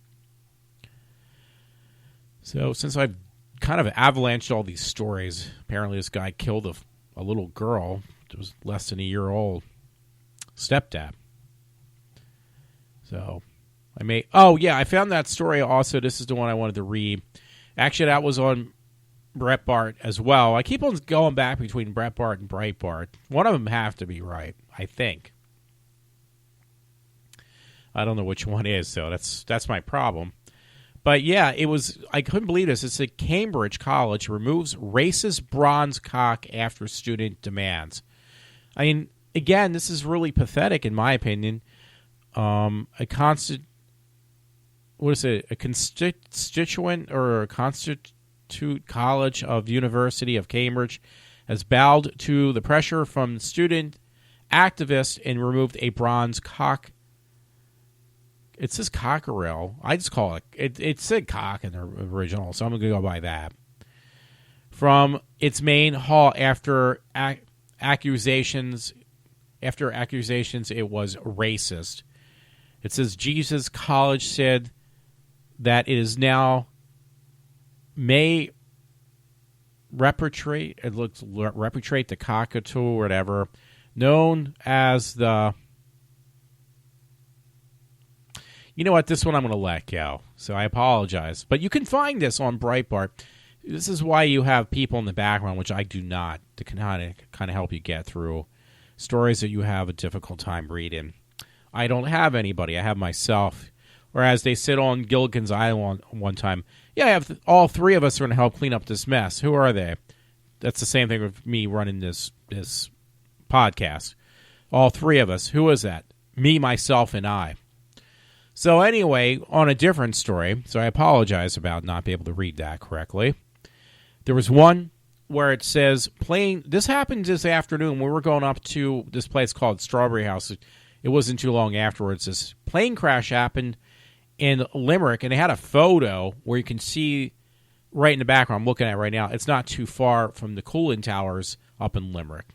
So since I've kind of avalanched all these stories, apparently this guy killed a little girl that was less than a year old, stepdad. So I found that story also. This is the one I wanted to read. Actually, that was on Breitbart as well. I keep on going back between Breitbart and Breitbart. One of them have to be right, I think. I don't know which one is, so that's my problem. But yeah, I couldn't believe this. It's at Cambridge College removes racist bronze cock after student demands. I mean, again, this is really pathetic in my opinion. what is it? A constituent or a constitute college of University of Cambridge has bowed to the pressure from student activists and removed a bronze cock. It says cockerel. I just call it. It said cock in the original, so I'm going to go by that. From its main hall after accusations it was racist. It says Jesus College said that it is now may repatriate the cockatoo or whatever, known as the. You know what? This one I'm going to let go. So I apologize. But you can find this on Breitbart. This is why you have people in the background, which I do not, to kind of help you get through stories that you have a difficult time reading. I don't have anybody. I have myself. Whereas they sit on Gilligan's Island one time. Yeah, I have all three of us are going to help clean up this mess. Who are they? That's the same thing with me running this podcast. All three of us. Who is that? Me, myself, and I. So anyway, on a different story, so I apologize about not being able to read that correctly. There was one where it says plane. This happened this afternoon. We were going up to this place called Strawberry House. It wasn't too long afterwards. This plane crash happened in Limerick, and it had a photo where you can see right in the background. I'm looking at it right now. It's not too far from the cooling towers up in Limerick.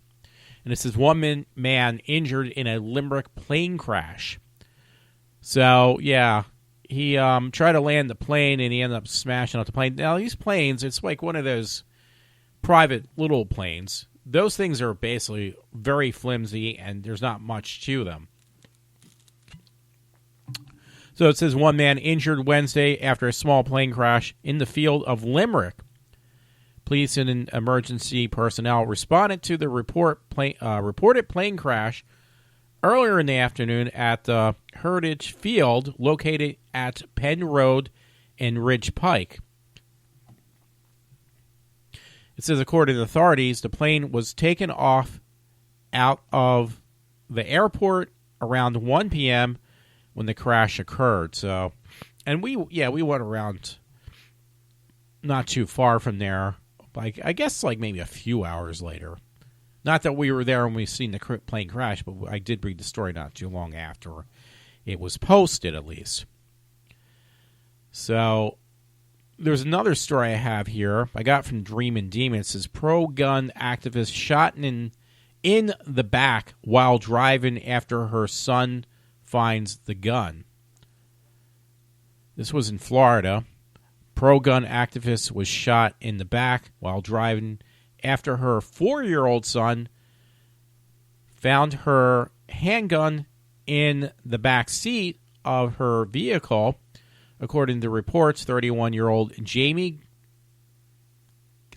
And it says one man injured in a Limerick plane crash. So, yeah, he tried to land the plane, and he ended up smashing up the plane. Now, these planes, it's like one of those private little planes. Those things are basically very flimsy, and there's not much to them. So it says one man injured Wednesday after a small plane crash in the field of Limerick. Police and emergency personnel responded to the reported plane crash earlier in the afternoon at the Heritage Field located at Penn Road and Ridge Pike. It says, according to authorities, the plane was taken off out of the airport around 1 p.m. when the crash occurred. So, and we went around not too far from there. Like, I guess like maybe a few hours later. Not that we were there when we seen the plane crash, but I did read the story not too long after it was posted, at least. So, there's another story I have here. I got from Dream and Demon. It says, pro-gun activist shot in the back while driving after her son finds the gun. This was in Florida. Pro-gun activist was shot in the back while driving after her 4-year-old son found her handgun in the back seat of her vehicle. According to reports, 31-year-old Jamie,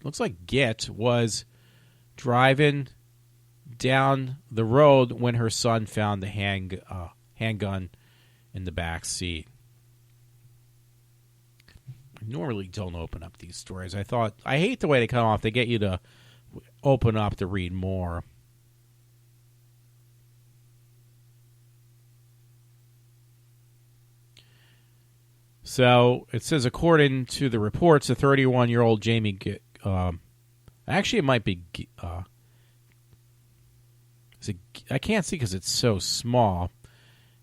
looks like Git, was driving down the road when her son found the handgun in the back seat. I normally don't open up these stories. I hate the way they come off. They get you to open up to read more. So it says, according to the reports, the 31-year-old Jamie, actually it might be, I can't see because it's so small,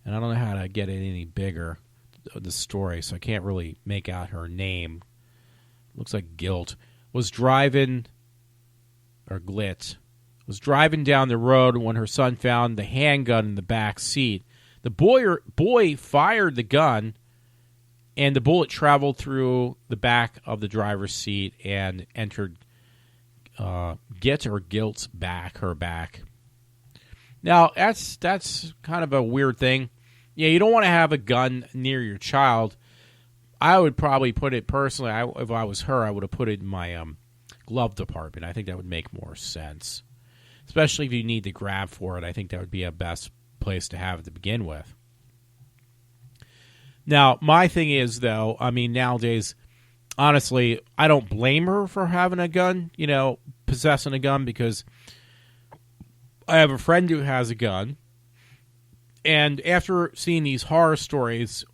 and I don't know how to get it any bigger, the story, so I can't really make out her name. Looks like Gilt. Was driving down the road when her son found the handgun in the back seat. The boy fired the gun, and the bullet traveled through the back of the driver's seat and entered Gilt's back, her back. Now, that's kind of a weird thing. Yeah, you don't want to have a gun near your child. I would probably put it personally, if I was her, I would have put it in my glove department. I think that would make more sense. Especially if you need to grab for it. I think that would be a best place to have it to begin with. Now, my thing is, though, I mean, nowadays, honestly, I don't blame her for having a gun, possessing a gun, because I have a friend who has a gun, and after seeing these horror stories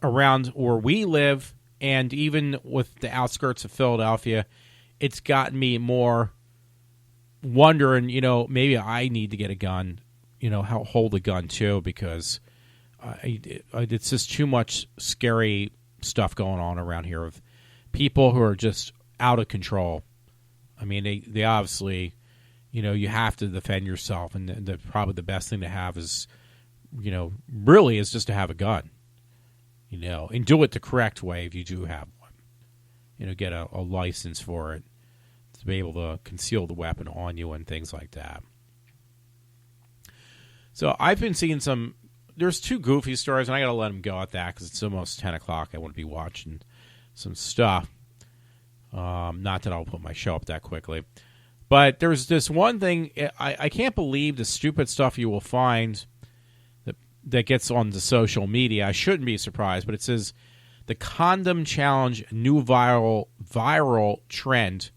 around where we live, and even with the outskirts of Philadelphia, it's gotten me more wondering, maybe I need to get a gun, hold a gun too, because it's just too much scary stuff going on around here of people who are just out of control. I mean, they obviously, you have to defend yourself, and probably the best thing to have is, really is just to have a gun, and do it the correct way if you do have one. Get a license for it to be able to conceal the weapon on you and things like that. So I've been seeing there's two goofy stories, and I got to let them go at that because it's almost 10 o'clock. I want to be watching some stuff. Not that I'll put my show up that quickly. But there's this one thing, I can't believe the stupid stuff you will find that gets on the social media. I shouldn't be surprised, but it says, the condom challenge, new viral trend.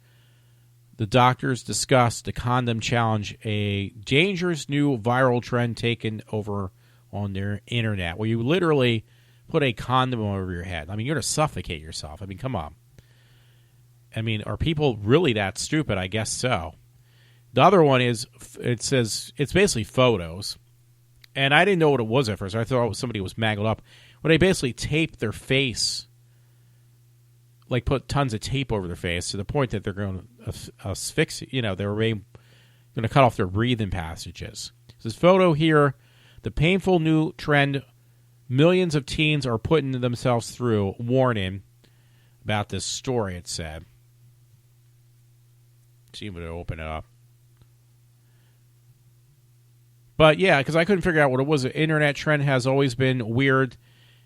The doctors discussed the condom challenge, a dangerous new viral trend taken over on their internet, where you literally put a condom over your head. I mean, you're going to suffocate yourself. I mean, come on. I mean, are people really that stupid? I guess so. The other one is, it says, it's basically photos. And I didn't know what it was at first. I thought somebody was mangled up. Where they basically taped their face, like put tons of tape over their face to the point that they're going to asphyxiate. They were going to cut off their breathing passages. This photo here, the painful new trend millions of teens are putting themselves through. Warning about this story, it said. See if it open it up. But yeah, because I couldn't figure out what it was. The internet trend has always been weird,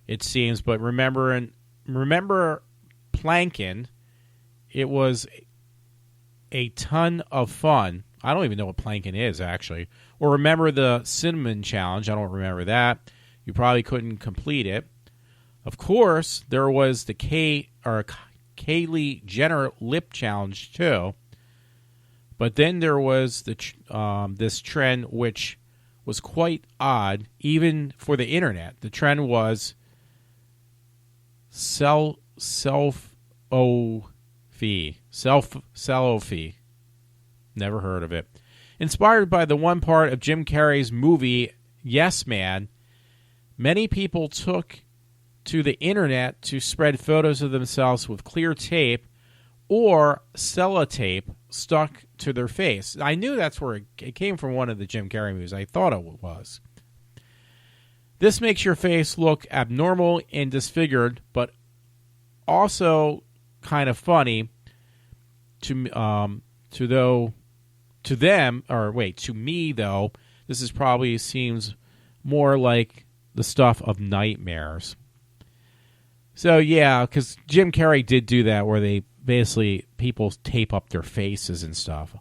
it seems. But remember planking, it was a ton of fun. I don't even know what planking is, actually. Or remember the cinnamon challenge. I don't remember that. You probably couldn't complete it. Of course, there was the Kylie Jenner lip challenge too. But then there was this trend which was quite odd, even for the internet. The trend was selfie. Never heard of it. Inspired by the one part of Jim Carrey's movie Yes Man, many people took to the internet to spread photos of themselves with clear tape or sellotape stuck to their face. I knew that's where it came from, one of the Jim Carrey movies. I thought it was. This makes your face look abnormal and disfigured, but also kind of funny to me, though. This is probably seems more like the stuff of nightmares. So yeah, because Jim Carrey did do that, where they basically people tape up their faces and stuff.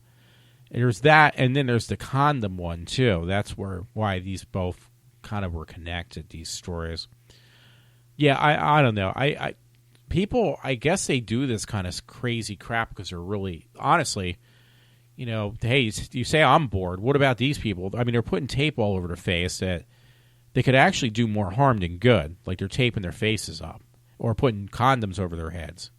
And there's that, and then there's the condom one too. That's why these both kind of were connected, these stories. Yeah, I don't know. People, I guess they do this kind of crazy crap because they're really, honestly, hey, you say I'm bored. What about these people? I mean, they're putting tape all over their face that they could actually do more harm than good. Like they're taping their faces up or putting condoms over their heads.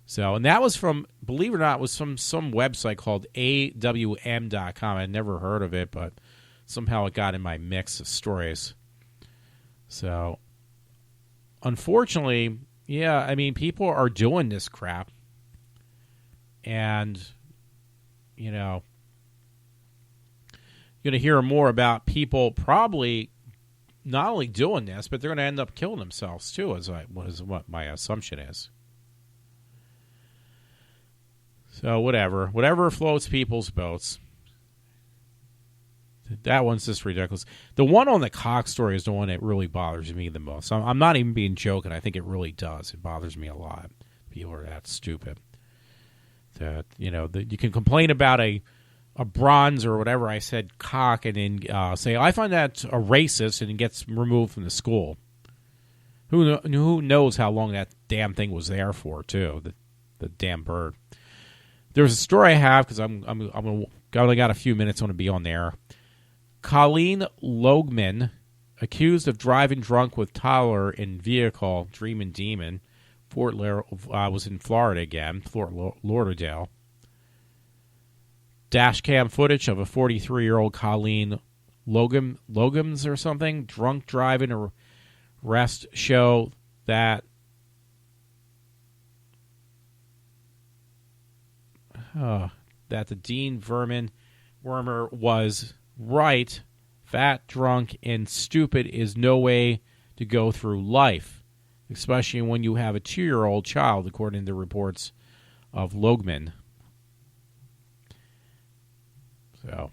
So, and that was from, believe it or not, it was from some website called AWM.com. I'd never heard of it, but somehow it got in my mix of stories. So, unfortunately, yeah, I mean, people are doing this crap. And, you're going to hear more about people probably not only doing this, but they're going to end up killing themselves too, is what my assumption is. So whatever floats people's boats. That one's just ridiculous. The one on the cock story is the one that really bothers me the most. I'm not even being joking. I think it really does. It bothers me a lot. People are that stupid. That you can complain about a bronze or whatever I said cock, and then say I find that a racist, and it gets removed from the school. Who knows how long that damn thing was there for too? The damn bird. There's a story I have because I'm only got a few minutes. I want to be on there. Colleen Logman, accused of driving drunk with toddler in vehicle, Dreamin' Demon. Was in Florida again, Fort Lauderdale. Dash cam footage of a 43-year-old Colleen Logans or something, drunk driving arrest show that the Dean Wormer was right. Fat, drunk, and stupid is no way to go through life, especially when you have a 2-year-old child, according to reports of Logman. So,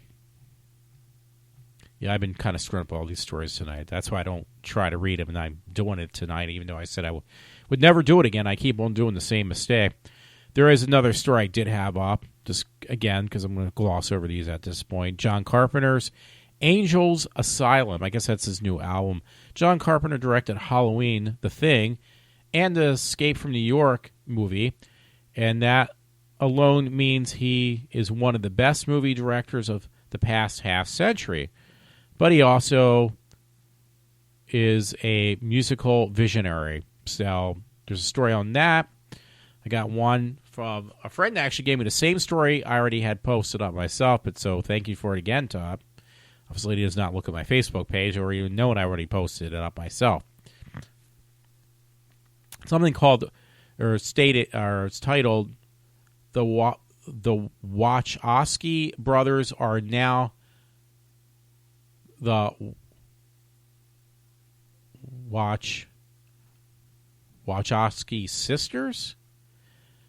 yeah, I've been kind of screwing up all these stories tonight. That's why I don't try to read them, and I'm doing it tonight, even though I said I would never do it again. I keep on doing the same mistake. There is another story I did have up, just again, because I'm going to gloss over these at this point. John Carpenter's Angels Asylum. I guess that's his new album. John Carpenter directed Halloween, The Thing, and the Escape from New York movie, and that alone means he is one of the best movie directors of the past half century. But he also is a musical visionary. So there's a story on that. I got one from a friend that actually gave me the same story I already had posted up myself, but so thank you for it again, Todd. Obviously, he does not look at my Facebook page or even know I already posted it up myself. Something called, or stated, or it's titled, The Wachowski brothers are now the Wachowski sisters?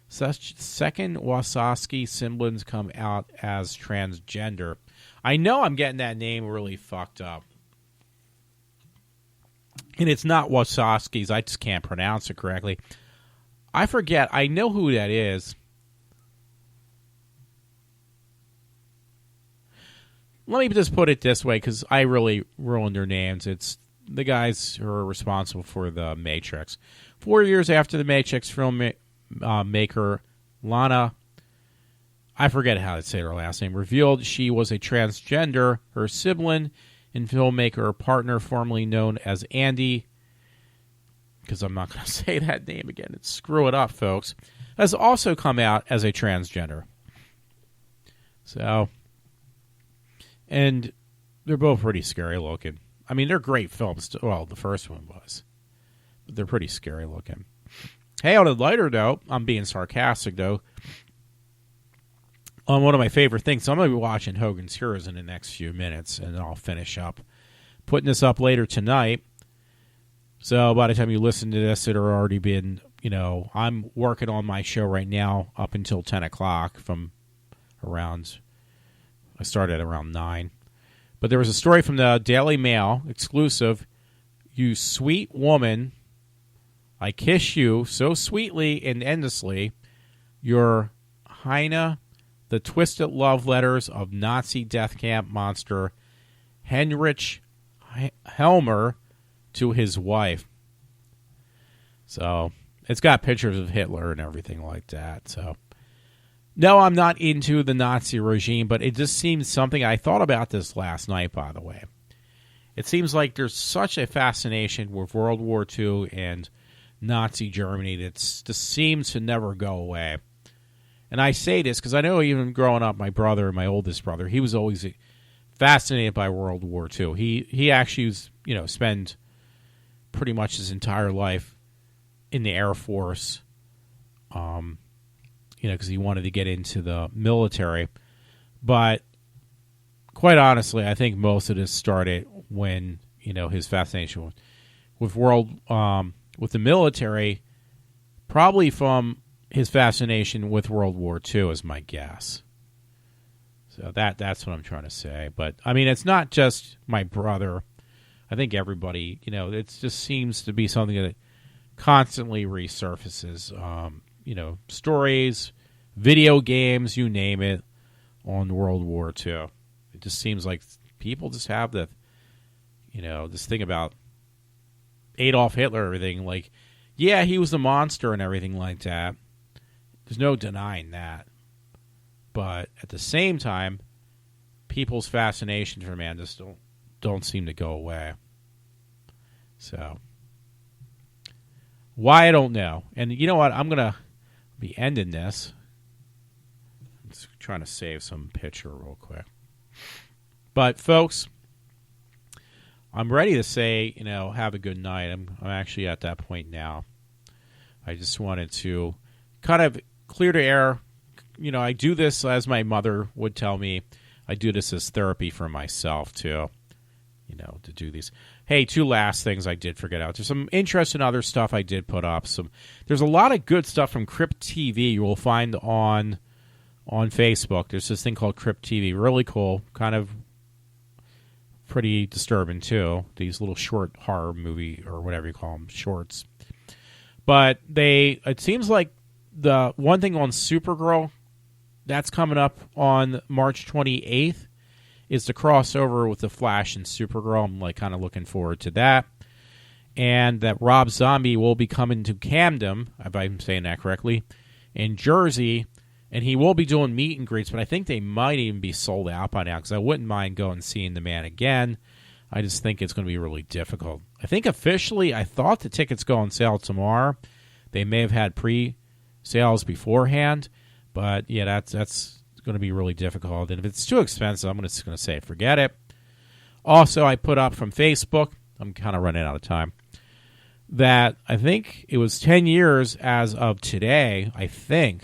Second Wachowski siblings come out as transgender. I know I'm getting that name really fucked up. And it's not Wachowskis. I just can't pronounce it correctly. I forget. I know who that is. Let me just put it this way, because I really ruined their names. It's the guys who are responsible for The Matrix. 4 years after The Matrix, film maker Lana, I forget how to say her last name, revealed she was a transgender. Her sibling and filmmaker partner, formerly known as Andy, because I'm not going to say that name again, screw it up, folks, has also come out as a transgender. So, and they're both pretty scary looking. I mean, they're great films. Well, the first one was. But they're pretty scary looking. Hey, on a lighter note, I'm being sarcastic, though. On one of my favorite things, so I'm going to be watching Hogan's Heroes in the next few minutes, and then I'll finish up. Putting this up later tonight. So by the time you listen to this, it'll already been, I'm working on my show right now up until 10 o'clock from around, I started around 9. But there was a story from the Daily Mail, exclusive. You sweet woman, I kiss you so sweetly and endlessly. Your Heine, the twisted love letters of Nazi death camp monster Heinrich Helmer to his wife. So it's got pictures of Hitler and everything like that. So no, I'm not into the Nazi regime, but it just seems something. I thought about this last night, by the way. It seems like there's such a fascination with World War II and Nazi Germany that just seems to never go away. And I say this because I know even growing up, my brother, my oldest brother, he was always fascinated by World War II. He actually was, spent pretty much his entire life in the Air Force, because he wanted to get into the military. But quite honestly, I think most of this started when, his fascination with with the military, probably from his fascination with World War II is my guess. So that's what I'm trying to say. But, I mean, it's not just my brother. I think everybody, it just seems to be something that constantly resurfaces. Stories, video games, you name it, on World War II. It just seems like people just have this thing about Adolf Hitler, everything. Like, yeah, he was a monster and everything like that. There's no denying that. But at the same time, people's fascination for man just don't seem to go away. So, why, I don't know. And you know what? I'm going to be ending this. I'm just trying to save some picture real quick. But, folks, I'm ready to say, have a good night. I'm actually at that point now. I just wanted to kind of clear the air. I do this, as my mother would tell me, I do this as therapy for myself, too, to do these. Hey, two last things I did forget out. There's some interesting other stuff I did put up. There's a lot of good stuff from Crypt TV you will find on Facebook. There's this thing called Crypt TV. Really cool. Kind of pretty disturbing, too. These little short horror movie, or whatever you call them, shorts. But it seems like the one thing on Supergirl that's coming up on March 28th is the crossover with The Flash and Supergirl. I'm kind of looking forward to that. And that Rob Zombie will be coming to Camden, if I'm saying that correctly, in Jersey. And he will be doing meet and greets, but I think they might even be sold out by now, because I wouldn't mind going and seeing the man again. I just think it's going to be really difficult. I think officially, I thought the tickets go on sale tomorrow. They may have had pre-sales beforehand, but yeah, that's going to be really difficult. And if it's too expensive, I'm just going to say forget it. Also, I put up from Facebook, I'm kind of running out of time, that I think it was 10 years as of today, I think,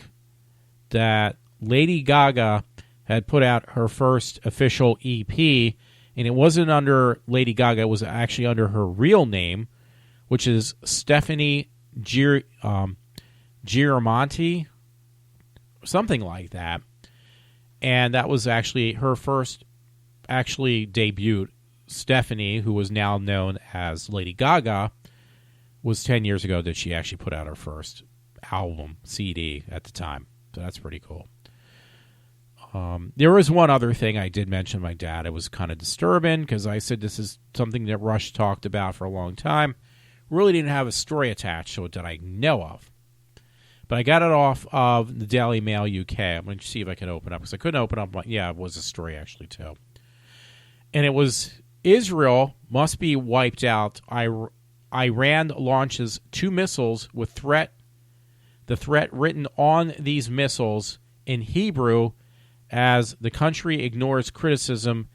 that Lady Gaga had put out her first official EP, and it wasn't under Lady Gaga, it was actually under her real name, which is Stephanie Giramonti, something like that. And that was actually her first debut. Stephanie, who was now known as Lady Gaga, was 10 years ago that she actually put out her first album, CD, at the time. So that's pretty cool. There was one other thing I did mention my dad. It was kind of disturbing, because I said this is something that Rush talked about for a long time. Really didn't have a story attached to it that I know of. But I got it off of the Daily Mail UK. I'm going to see if I can open up, because I couldn't open up. Yeah, it was a story actually too. And it was, Israel must be wiped out. Iran launches 2 missiles with the threat written on these missiles in Hebrew, as the country ignores criticism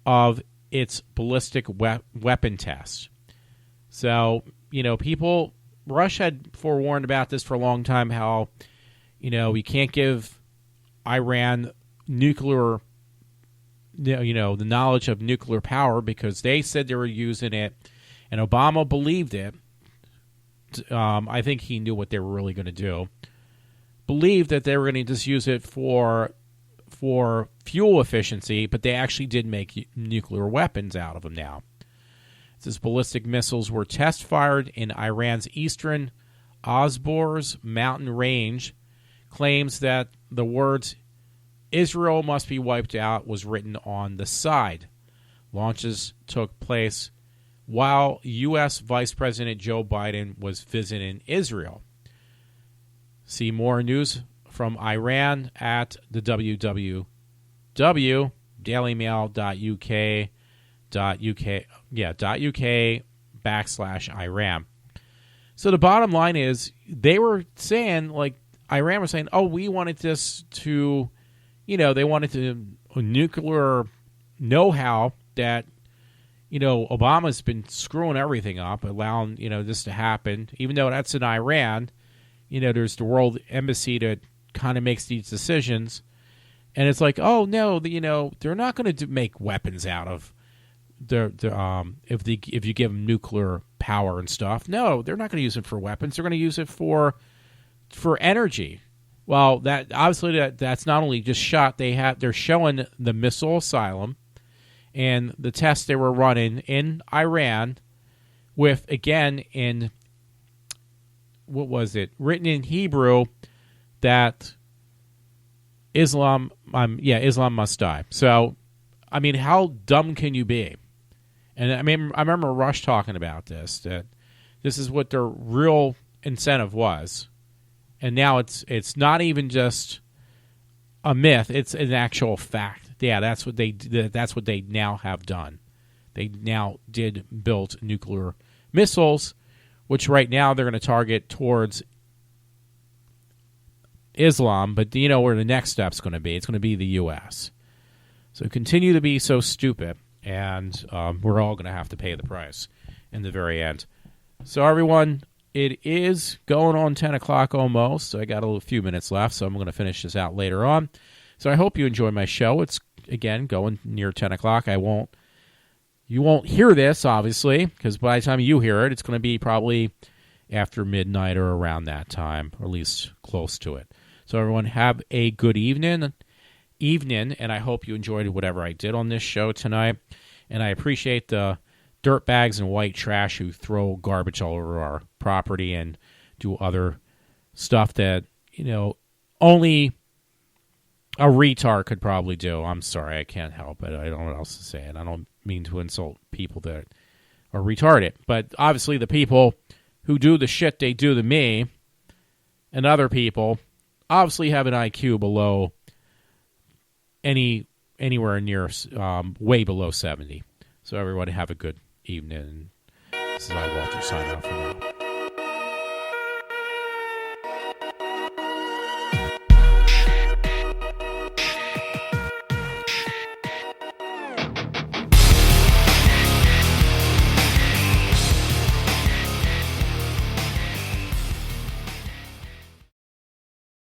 of its ballistic weapon test. So, Russia had forewarned about this for a long time, how, we can't give Iran nuclear, the knowledge of nuclear power, because they said they were using it, and Obama believed it. I think he knew what they were really going to do. Believed that they were going to just use it for fuel efficiency, but they actually did make nuclear weapons out of them now. These ballistic missiles were test-fired in Iran's eastern Osbors mountain range. Claims that the words "Israel must be wiped out" was written on the side. Launches took place while U.S. Vice President Joe Biden was visiting Israel. See more news from Iran at the www.dailymail.uk.uk/Iran. So the bottom line is, they were saying, Iran was saying, oh, we wanted this to, they wanted to nuclear know-how that, Obama's been screwing everything up, allowing, this to happen. Even though that's in Iran, there's the world embassy that kind of makes these decisions. And it's like, oh, no, they're not going to make weapons out of if you give them nuclear power and stuff. No, they're not going to use it for weapons. They're going to use it for energy. Well, that obviously that's not only just shot. They're showing the missile asylum and the tests they were running in Iran with, again, in what was it, written in Hebrew, that Islam must die. So, I mean, how dumb can you be? And I remember Rush talking about this, that this is what their real incentive was. And now it's not even just a myth, it's an actual fact. Yeah, that's what they now have done. They now did build nuclear missiles, which right now they're going to target towards Islam, but you know where the next step's going to be. It's going to be the U.S. So continue to be so stupid, and we're all going to have to pay the price in the very end. So everyone, it is going on 10 o'clock almost, so I got a few minutes left, so I'm going to finish this out later on. So I hope you enjoy my show. It's, again, going near 10 o'clock. You won't hear this, obviously, because by the time you hear it, it's going to be probably after midnight or around that time, or at least close to it. So everyone, have a good evening, and I hope you enjoyed whatever I did on this show tonight. And I appreciate the dirtbags and white trash who throw garbage all over our property and do other stuff that, you know, only a retard could probably do. I'm sorry, I can't help it. I don't know what else to say. And I don't mean to insult people that are retarded. But obviously the people who do the shit they do to me and other people obviously have an IQ below anywhere near way below 70. So everybody have a good evening. This is iWalter signing off for now.